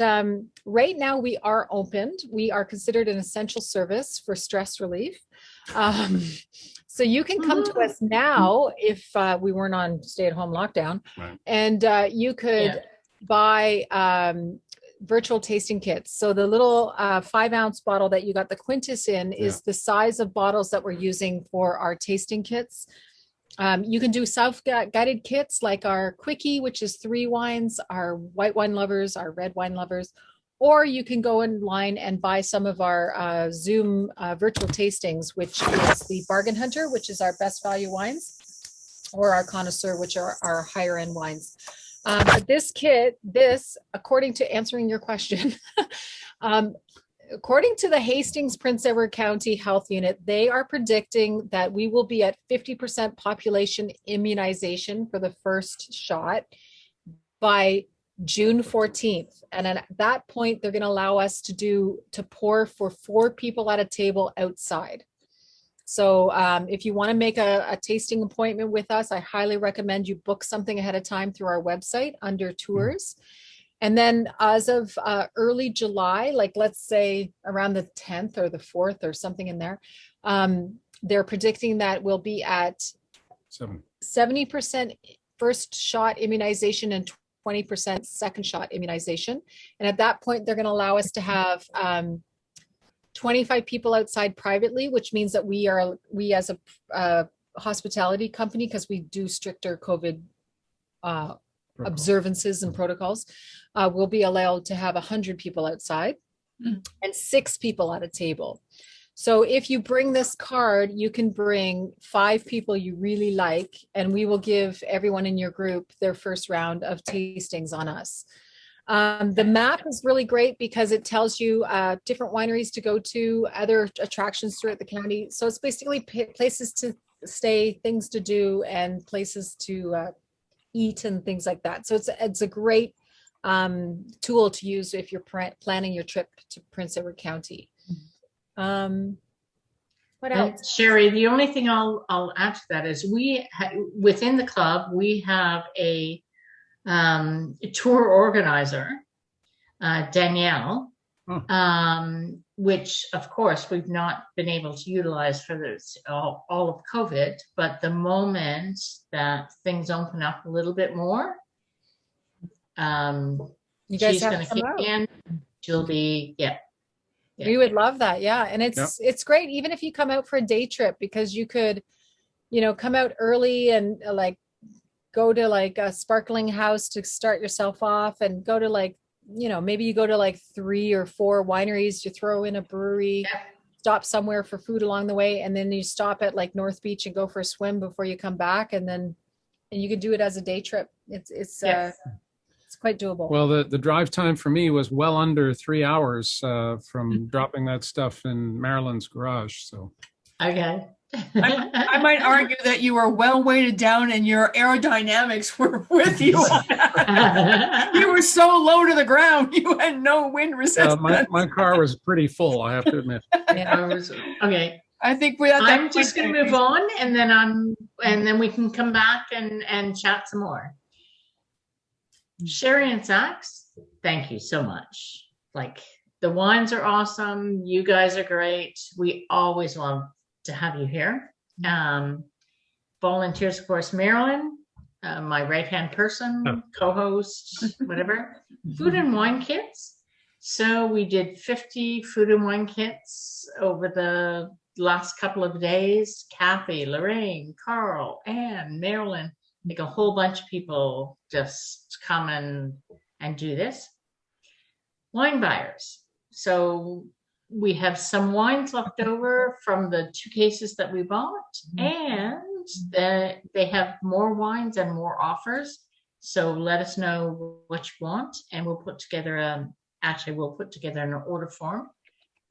right now we are opened. We are considered an essential service for stress relief. So you can come to us now if we weren't on stay-at-home lockdown, and you could buy virtual tasting kits. So the little 5-ounce bottle that you got the Quintus in is the size of bottles that we're using for our tasting kits. You can do self-guided kits like our Quickie, which is 3 wines, our white wine lovers, our red wine lovers, or you can go online and buy some of our Zoom virtual tastings, which is the Bargain Hunter, which is our best value wines, or our Connoisseur, which are our higher end wines. But this kit, according to answering your question, according to the Hastings Prince Edward County Health Unit, they are predicting that we will be at 50% population immunization for the first shot by June 14th. And at that point, they're going to allow us to pour for 4 people at a table outside. So if you want to make a tasting appointment with us, I highly recommend you book something ahead of time through our website under tours. And then as of early July, like let's say around the 10th or the 4th or something in there, they're predicting that we'll be at 70% first shot immunization and 20% second shot immunization. And at that point, they're going to allow us to have 25 people outside privately, which means that we as a hospitality company, because we do stricter COVID observances and protocols, will be allowed to have 100 people outside and 6 people at a table. So if you bring this card, you can bring 5 people you really like, and we will give everyone in your group their first round of tastings on us. The map is really great because it tells you different wineries to go to, other attractions throughout the county. So it's basically places to stay, things to do, and places to eat and things like that. So it's a great tool to use if you're planning your trip to Prince Edward County. What else? Sherry, the only thing I'll add to that is within the club, we have a tour organizer, Danielle, which of course we've not been able to utilize for this all of COVID, but the moment that things open up a little bit more, you guys she's going to kick in. She'll be, yeah. We would love that. Yeah. And it's great. Even if you come out for a day trip, because you could, come out early and go to a sparkling house to start yourself off, and go to maybe you go to 3 or 4 wineries, you throw in a brewery, stop somewhere for food along the way. And then you stop at North Beach and go for a swim before you come back. And you could do it as a day trip. It's quite doable. Well, the drive time for me was well under 3 hours from dropping that stuff in Marilyn's garage. So, okay. I might argue that you were well weighted down and your aerodynamics were with you. You were so low to the ground, you had no wind resistance. My car was pretty full, I have to admit. Okay. I think I'm just going to move on, and then we can come back and chat some more. Sherry and Saxe, thank you so much. The wines are awesome. You guys are great. We always love to have you here. Volunteers, of course, Marilyn, my right-hand person, co-host, whatever. Food and wine kits. So we did 50 food and wine kits over the last couple of days. Kathy, Lorraine, Carl, Anne, Marilyn, a whole bunch of people just come and do this. Wine buyers. So we have some wines left over from the 2 cases that we bought, and they have more wines and more offers. So let us know what you want, and we'll put together an order form.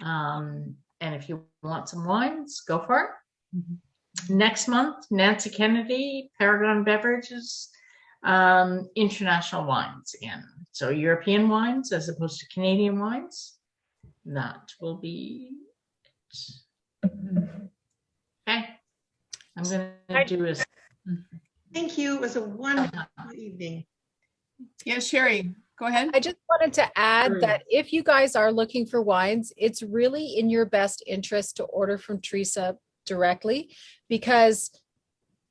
And if you want some wines, go for it. Next month, Nancy Kennedy, Paragon Beverages, international wines again. So European wines as opposed to Canadian wines. That will be it. Okay. I'm going to do this. Thank you. It was a wonderful evening. Yes, Sherry, go ahead. I just wanted to add that if you guys are looking for wines, it's really in your best interest to order from Teresa directly, because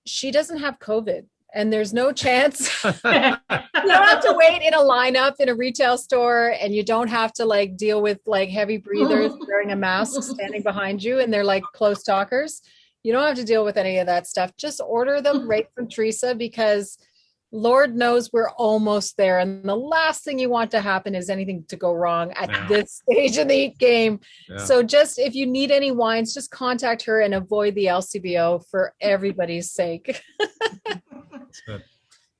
she doesn't have COVID, and there's no chance. You don't have to wait in a lineup in a retail store, and you don't have to deal with heavy breathers wearing a mask standing behind you, and they're close talkers. You don't have to deal with any of that stuff. Just order them right from Teresa, because Lord knows we're almost there. And the last thing you want to happen is anything to go wrong at this stage of the game. Yeah. So just, if you need any wines, just contact her and avoid the LCBO for everybody's sake. That's good.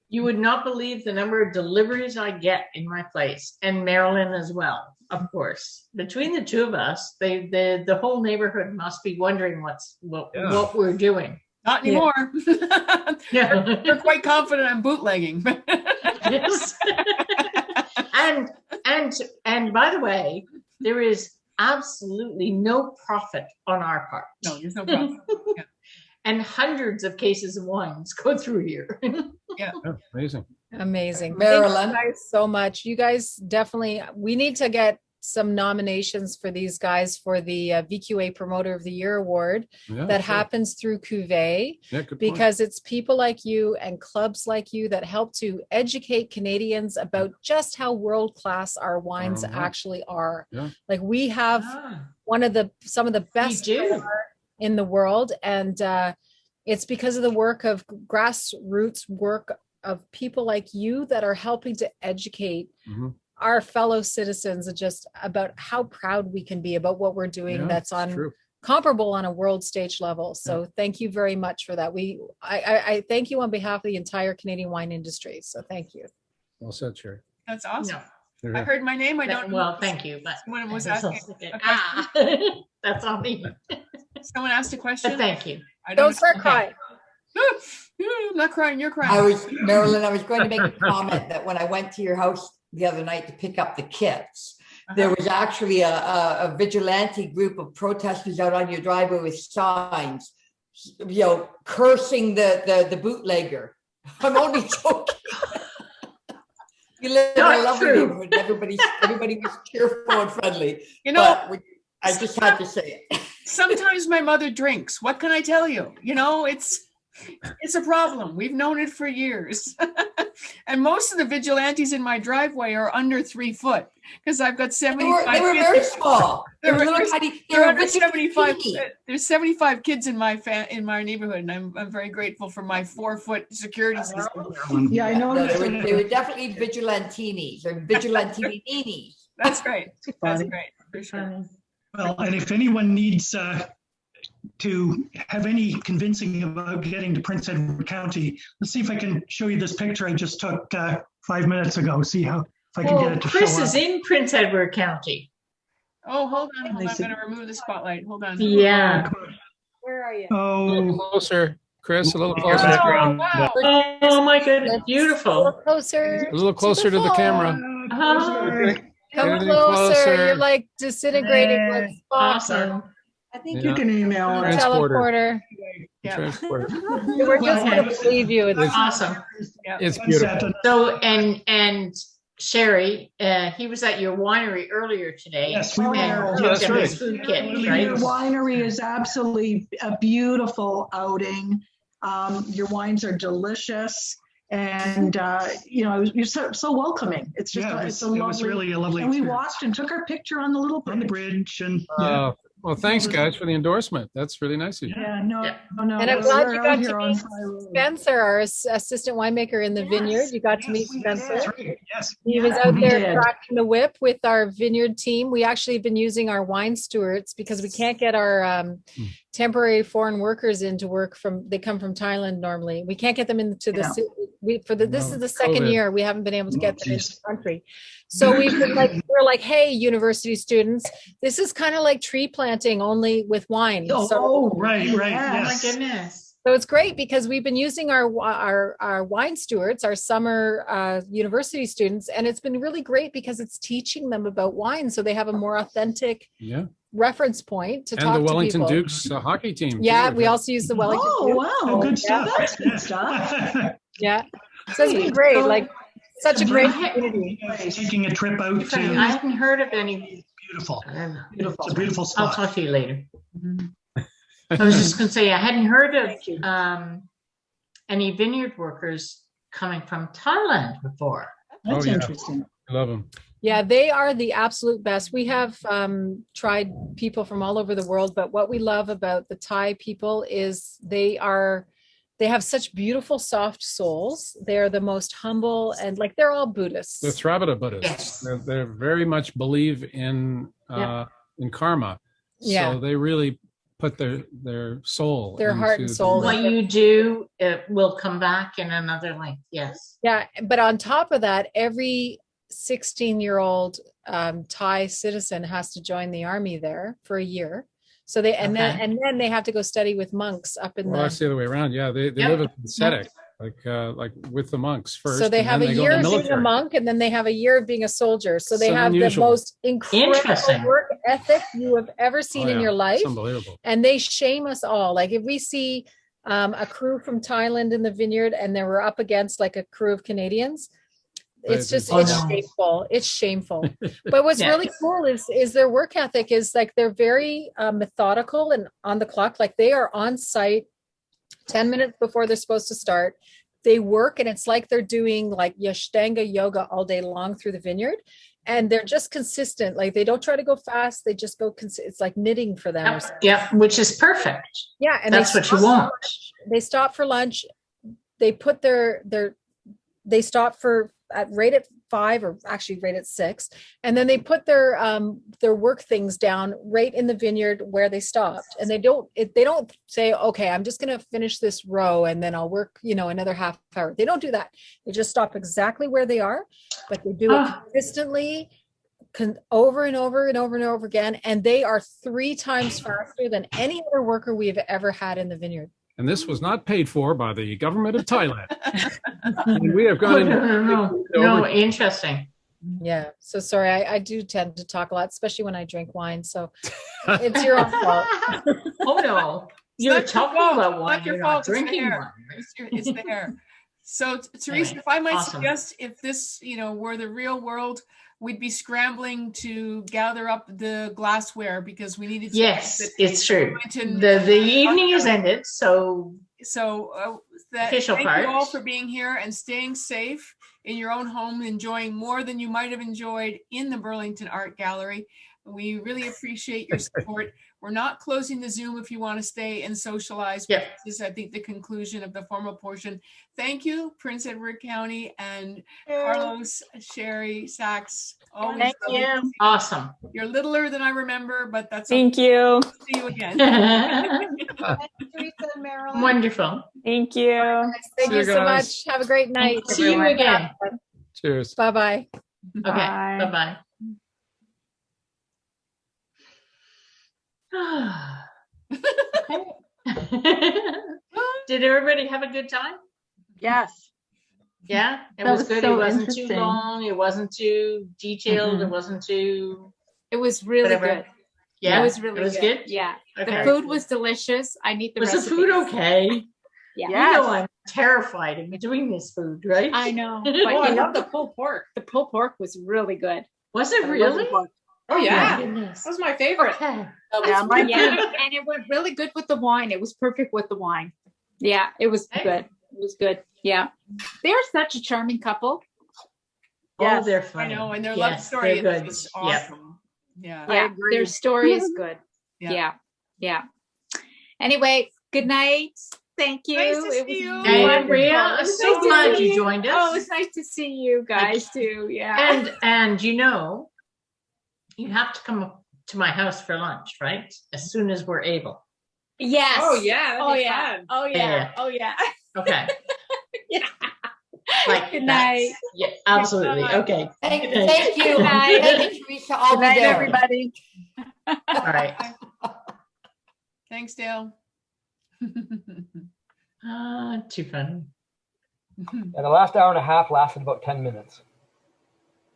You would not believe the number of deliveries I get in my place, and Marilyn as well, of course. Between the 2 of us, the whole neighborhood must be wondering what we're doing. Not anymore. Yeah. We're quite confident I'm bootlegging. Yes. And by the way, there is absolutely no profit on our part. No, there's no profit. Yeah. And hundreds of cases of wines go through here. Yeah. Amazing. Amazing. Marilyn. Thank you guys so much. You guys definitely, we need to get some nominations for these guys for the VQA Promoter of the Year Award Yeah, that sure. happens through Cuvée, Yeah, good point. because it's people like you and clubs like you that help to educate Canadians about just how world-class our wines wines. actually are. Yeah. Like, we have Ah, some of the best do. terroir in the world, and it's because of the work of grassroots work of people like you that are helping to educate Mhm. our fellow citizens just about how proud we can be about what we're doing Yeah, that's it's on true. comparable on a world stage level. So thank you very much for that. I thank you on behalf of the entire Canadian wine industry. So thank you. Well said, Sherry. That's awesome. No. Here, I here. heard my name. I don't know. Well, thank you, but Someone was I asking also said, a question. ah, that's on me. Someone asked a question. But thank you. I Don't know. start Okay. crying. I'm not crying. You're crying. Marilyn, I was going to make a comment that when I went to your house the other night to pick up the kits, there was actually a vigilante group of protesters out on your driveway with signs, cursing the bootlegger. I'm only joking. You live in a Not lovely true. neighborhood. Everybody was cheerful and friendly. You know, I just had to say it. sometimes my mother drinks. What can I tell you? It's a problem. We've known it for years. And most of the vigilantes in my driveway are under 3 foot because I've got 75 They were kids. very small. They were They're- little tiny. They They're were under really 75. teeny. There's 75 kids in my neighborhood, and I'm very grateful for my 4-foot security system. Yeah, I know. No, they were definitely vigilantinis or vigilantini. That's great. That's Funny. great for sure. Well, and if anyone needs to have any convincing about getting to Prince Edward County, let's see if I can show you this picture I just took 5 minutes ago. See if I can get Oh, it to Chris show is up. in Prince Edward County. Oh, hold on. I'm Nice. going to remove the spotlight. Hold on. Yeah. Where are you? A little Oh, closer, Chris, a little Yeah. closer. Oh, wow. Oh my goodness, A little beautiful. closer. A little closer to the camera. Oh, Come Anything closer. closer? You're like disintegrating with sparks. awesome. I think Yeah. you can email her. Transporter. Teleporter. Yeah. Transporter. We're just going to believe you. It's Awesome. It's beautiful. So, and Sherry, he was at your winery earlier today. yes, we And were. took that's them right. his food kit, Your right? Your winery is absolutely a beautiful outing. Your wines are delicious, and you're so welcoming. It's just Yeah, it's it a was lovely. really a lovely And we experience. walked and took our picture on the little On the bridge. bridge and yeah. Well, thanks, guys, for the endorsement. That's really nice of you. Yeah, no. Yeah. And I'm glad you out got here to on meet Fry Road. Spencer, our assistant winemaker in the vineyard. You got to meet Yes, Spencer. that's right. Yes. He was Yeah, out we there did. cracking the whip with our vineyard team. We actually have been using our wine stewards because we can't get our temporary foreign workers into work they come from Thailand normally. We can't get them into the Yeah. city. This No, is the second COVID. year we haven't been able to Oh, get them into geez. the country. So we're like, hey, university students, this is kind of like tree planting only with wine. So Oh, Right, right, yes. Oh my yes. goodness. So it's great because we've been using our wine stewards, our summer university students, and it's been really great because it's teaching them about wine, so they have a more authentic Yeah. reference point to And talk the to Wellington people. Dukes hockey team. Yeah, too. we also use the Wellington. Oh, Dukes. wow. Oh, good Yeah. stuff. That's good stuff. Yeah, so it's been great. Like such a great community. Taking a trip out I to hadn't heard of any. beautiful. Beautiful. It's a beautiful I'll spot. talk to you later. I was just going to say, I hadn't heard of any vineyard workers coming from Thailand before. That's Oh, yeah. interesting. I love them. Yeah, they are the absolute best. We have tried people from all over the world, but what we love about the Thai people is they have such beautiful, soft souls. They're the most humble and they're all Buddhists. The Theravada Buddhists. Yes. They're very much believe in karma. Yeah. So they really put their soul, Their heart and into soul. What you do, it will come back in another life. Yes. Yeah, but on top of that, every 16-year-old Thai citizen has to join the army there for a year. So then they have to go study with monks up in Well, that's the other way around. Yeah, they Yep. live as ascetic, like with the monks first. So they and have then a go year to of the being a military. monk, and then they have a year of being a soldier. So they So have unusual. the most incredible Interesting. work ethic you have ever seen Oh, in yeah. your life. It's unbelievable. And they shame us all. Like if we see a crew from Thailand in the vineyard and they were up against like a crew of Canadians, It's just, Oh, it's no. shameful. It's shameful. But what's Yeah. really cool is their work ethic is like, they're very methodical and on the clock. Like they are on site 10 minutes before they're supposed to start. They work and it's like they're doing like Ashtanga yoga all day long through the vineyard. And they're just consistent. Like they don't try to go fast. They just go, it's like knitting for them. Or Yep, something. yep, which is perfect. Yeah. And That's what you want. They stop for lunch. They put they stop for right at 5 or actually right at 6. And then they put their work things down right in the vineyard where they stopped. And they don't say, okay, I'm just going to finish this row and then I'll work, another half hour. They don't do that. They just stop exactly where they are, but they do it consistently over and over and over and over again. And they are 3 times faster than any other worker we've ever had in the vineyard. And this was not paid for by the government of Thailand. And we have gone No, interesting. Yeah. So sorry, I do tend to talk a lot, especially when I drink wine. So it's your own fault. Oh no, you're not your talking fault. about It's wine. not your You're fault. not It's drinking there. wine. It's there. So Teresa, Anyway, if I might awesome. suggest, if this, were the real world, we'd be scrambling to gather up the glassware because we needed to. Yes, it's true. Burlington- The evening is ended, so Official thank part. you all for being here and staying safe in your own home, enjoying more than you might have enjoyed in the Burlington Art Gallery. We really appreciate your support. We're not closing the Zoom if you want to stay and socialize. Yep. This is, I think, the conclusion of the formal portion. Thank you, Prince Edward County and Karlos, Sherry, Saxe. Always Thank lovely you. to see awesome. You're littler than I remember, but that's Thank you. See you again. Teresa and Marilyn. Wonderful. Thank you. Thank See you you so guys. much. Have a great night. See you everyone. again. Cheers. Bye-bye. Okay. Bye. Bye-bye. Did everybody have a good time? Yes. Yeah, it That was was good. so It wasn't too interesting. long. It wasn't too detailed. It wasn't too It was really whatever. good. Yeah, It was really it was good. good. Yeah. Okay. The food was delicious. I need the Was the recipes. food okay? Yeah. You know I'm terrified of doing this food, right? I know. Oh, But I you know, love the pulled pork. The pulled pork was really good. Was it really? Oh yeah, my goodness. that was my favorite. Okay. Yeah, mine Yeah. And it went really good with the wine. It was perfect with the wine. Yeah, it was Hey. good. It was good. Yeah. They're such a charming couple. Oh, they're I funny. know, and their love Yes, story they're good. is Yep. awesome. Yeah. Yeah. agree. Their story is good. Yeah. Yeah. Yeah. Anyway, good night. Thank you. Nice to It see was you. Hey, wonderful. Maria, It I'm was so nice to glad see you joined us. Oh, it's nice to see you guys too. Yeah. And you know, you have to come to my house for lunch, right? As soon as we're able. Yes. Oh yeah, that'd Oh be yeah. fun. Oh Yeah. yeah. Oh yeah. Okay. Yeah. Like Good that's- night. Yeah, absolutely. Good night. Okay. Thank Good night. you. Good night. Thank you, Teresa. I'll Good be night, there. everybody. All right. Thanks, Dale. Too funny. And the last hour and a half lasted about 10 minutes.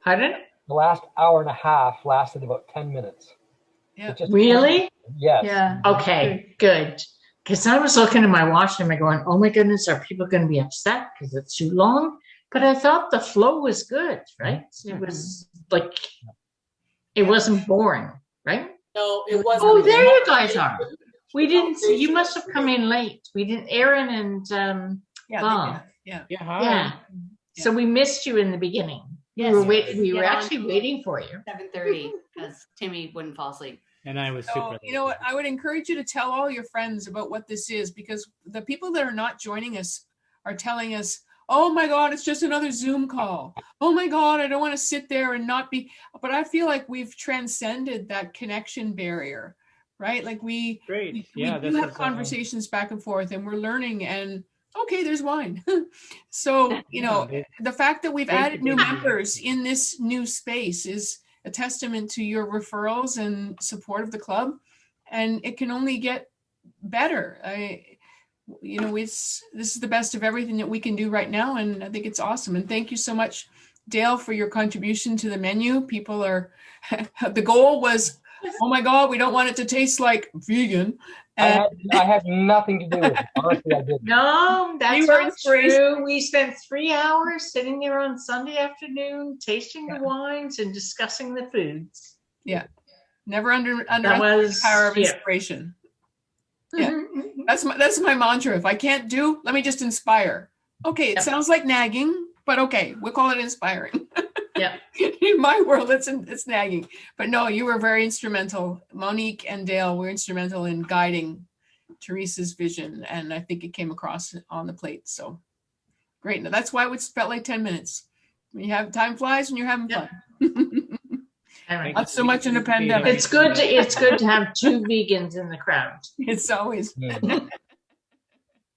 Pardon? The last hour and a half lasted about 10 minutes. Yeah. It just- Really? Yes. Yeah. Okay, good. Because I was looking at my watch and I'm going, oh my goodness, are people going to be upset because it's too long? But I thought the flow was good, right? It was like, it wasn't boring, right? No, it wasn't. Oh, there you guys are. We didn't, you must have come in late. We didn't, Aaron and, Yeah. Bob. Yeah. Yeah. So we missed you in the beginning. Yes. We were Yeah. actually waiting for you. 7:30 because Timmy wouldn't fall asleep. And I was So, super. you know what? I would encourage you to tell all your friends about what this is, because the people that are not joining us are telling us, oh my God, it's just another Zoom call. Oh my God, I don't want to sit there and not be. But I feel like we've transcended that connection barrier, right? Like we Great. Yeah, do this have is, conversations back and forth, and we're learning. And okay, there's wine. So, you know, the fact that we've added new members in this new space is a testament to your referrals and support of the club, and it can only get better. This is the best of everything that we can do right now, and I think it's awesome. And thank you so much, Dale, for your contribution to the menu. People are, the goal was, oh my God, we don't want it to taste like vegan, I had nothing to do with it. Honestly, I didn't. No, that's You were not true. We spent 3 hours sitting there on Sunday afternoon, tasting the wines and discussing the foods. Yeah. Never underestimate was- the power of yeah. inspiration. Yeah. That's my mantra. If I can't do, let me just inspire. Okay, it sounds like nagging, but okay, we'll call it inspiring. Yeah. In my world, it's nagging. But no, you were very instrumental. Monique and Dale were instrumental in guiding Teresa's vision, and I think it came across on the plate. So great. Now that's why it felt like 10 minutes. When you have time flies when you're having fun. Not so much in a pandemic. It's good to have 2 vegans in the crowd. It's always.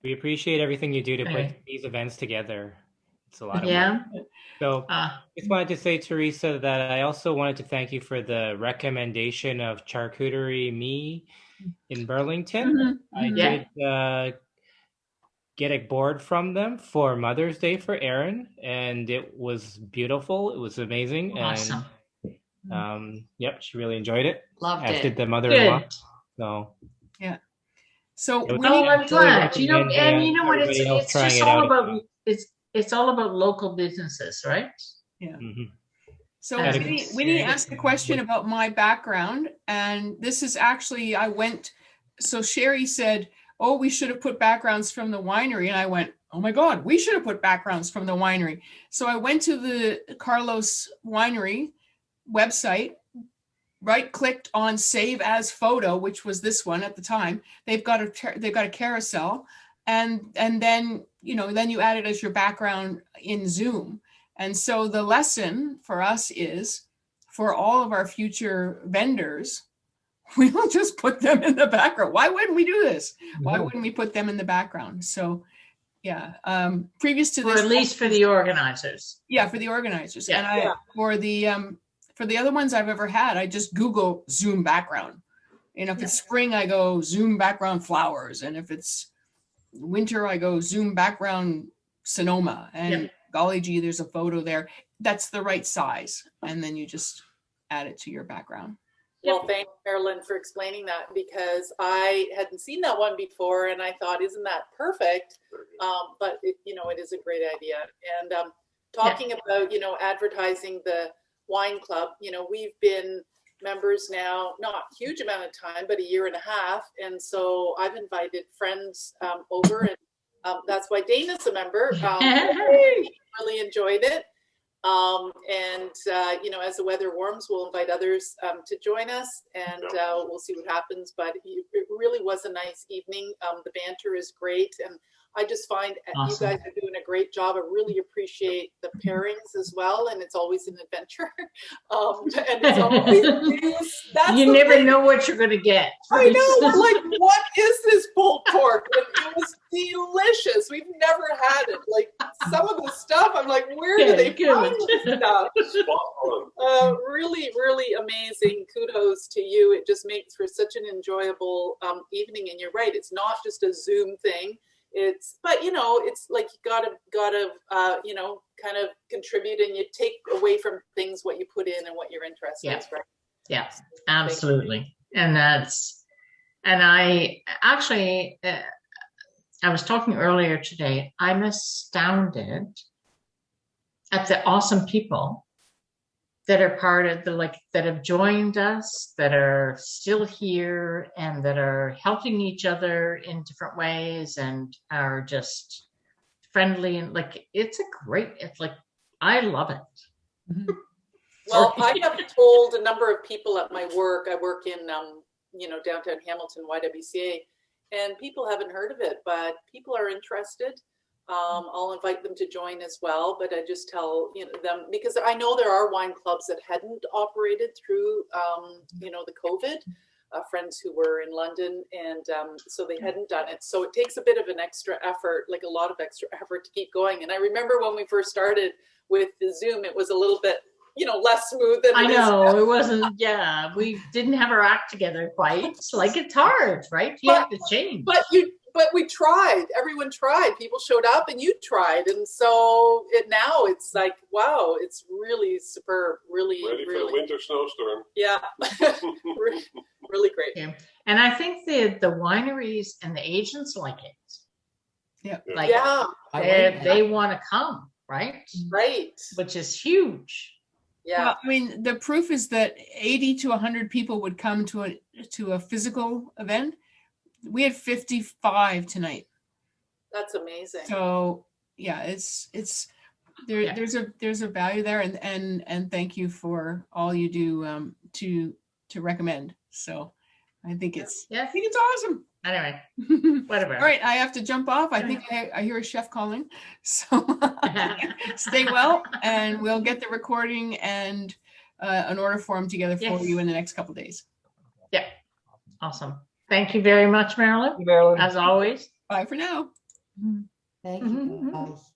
We appreciate everything you do to Okay. put these events together. It's a lot of Yeah. work. So just wanted to say, Teresa, that I also wanted to thank you for the recommendation of Charcuterie Me in Burlington. I did get a board from them for Mother's Day for Erin, and it was beautiful. It was amazing. Awesome. And yep, she really enjoyed it. Loved as it. did the mother-in-law. Good. So Yeah. So It was- we Oh, need, I'm glad. You know, recommend, and you know what? everybody else It's trying just it all out. about it's all about local businesses, right? mhm. So That's we need to ask a question about my background. And this is actually, so Sherry said, oh, we should have put backgrounds from the winery. And I went, oh my God, we should have put backgrounds from the winery. So I went to the Karlos Winery website, right-clicked on Save as Photo, which was this one at the time. They've got a carousel. And then, then you add it as your background in Zoom. And so the lesson for us is, for all of our future vendors, we will just put them in the background. Why wouldn't we do this? Why wouldn't we put them in the background? So, yeah, previous to Or this, at least for the organizers. yeah, for the organizers, Yeah. and for the other ones I've ever had, I just Google Zoom background. If it's spring, I go Zoom background flowers, and if it's winter, I go Zoom background Sonoma, and golly gee, there's a photo there. That's the right size, and then you just add it to your background. Well, thanks, Marilyn, for explaining that, because I hadn't seen that one before, and I thought, isn't that perfect? But it is a great idea. And talking about, advertising the wine club, we've been members now, not a huge amount of time, but 1.5 years. And so I've invited friends over, and that's why Dana's a member. Really enjoyed it. As the weather warms, we'll invite others to join us, and we'll see what happens. But it really was a nice evening. The banter is great, and I just find you guys are doing a great job. I really appreciate the pairings as well, and it's always an adventure. And it's always news. You never know what you're going to get. I know. We're like, what is this pulled pork? And it was delicious. We've never had it. Like, some of the stuff, I'm like, where do they find this stuff? Really, really amazing. Kudos to you. It just makes for such an enjoyable evening. And you're right. It's not just a Zoom thing. It's like you gotta kind of contribute, and you take away from things what you put in and what your interest is, right? Yeah, absolutely. And I actually, I was talking earlier today, I'm astounded at the awesome people that are part of that have joined us, that are still here, and that are helping each other in different ways, and are just friendly, and it's I love it. Mm-hmm. Well, I have told a number of people at my work. I work in downtown Hamilton, YWCA, and people haven't heard of it, but people are interested. I'll invite them to join as well, but I just tell them, because I know there are wine clubs that hadn't operated through the COVID, friends who were in London, and so they hadn't done it. So it takes a bit of an extra effort, like a lot of extra effort, to keep going. And I remember when we first started with the Zoom, it was a little bit less smooth than it is now. It wasn't. Yeah, we didn't have our act together quite. It's hard, right? You have to change. But we tried. Everyone tried. People showed up, and you tried, and so now it's like, wow, it's really superb. Really, ready for the winter snowstorm. Yeah, really great. Yeah. And I think did, the wineries and the agents like it. Yeah. Like Yeah. they want to come, right? Right. Which is huge. Yeah. Well, I mean, the proof is that 80 to 100 people would come to a physical event. We had 55 tonight. That's amazing. So yeah, it's there. Yeah. There's a value there, and thank you for all you do to recommend. So I think it's awesome. Anyway, whatever. All right, I have to jump off. I think I hear a chef calling. So stay well, and we'll get the recording and an order form together for you in the next couple of days. Yeah. Awesome. Thank you very much, Marilyn. Thank you, Marilyn. As always. Bye for now. Thank you, guys.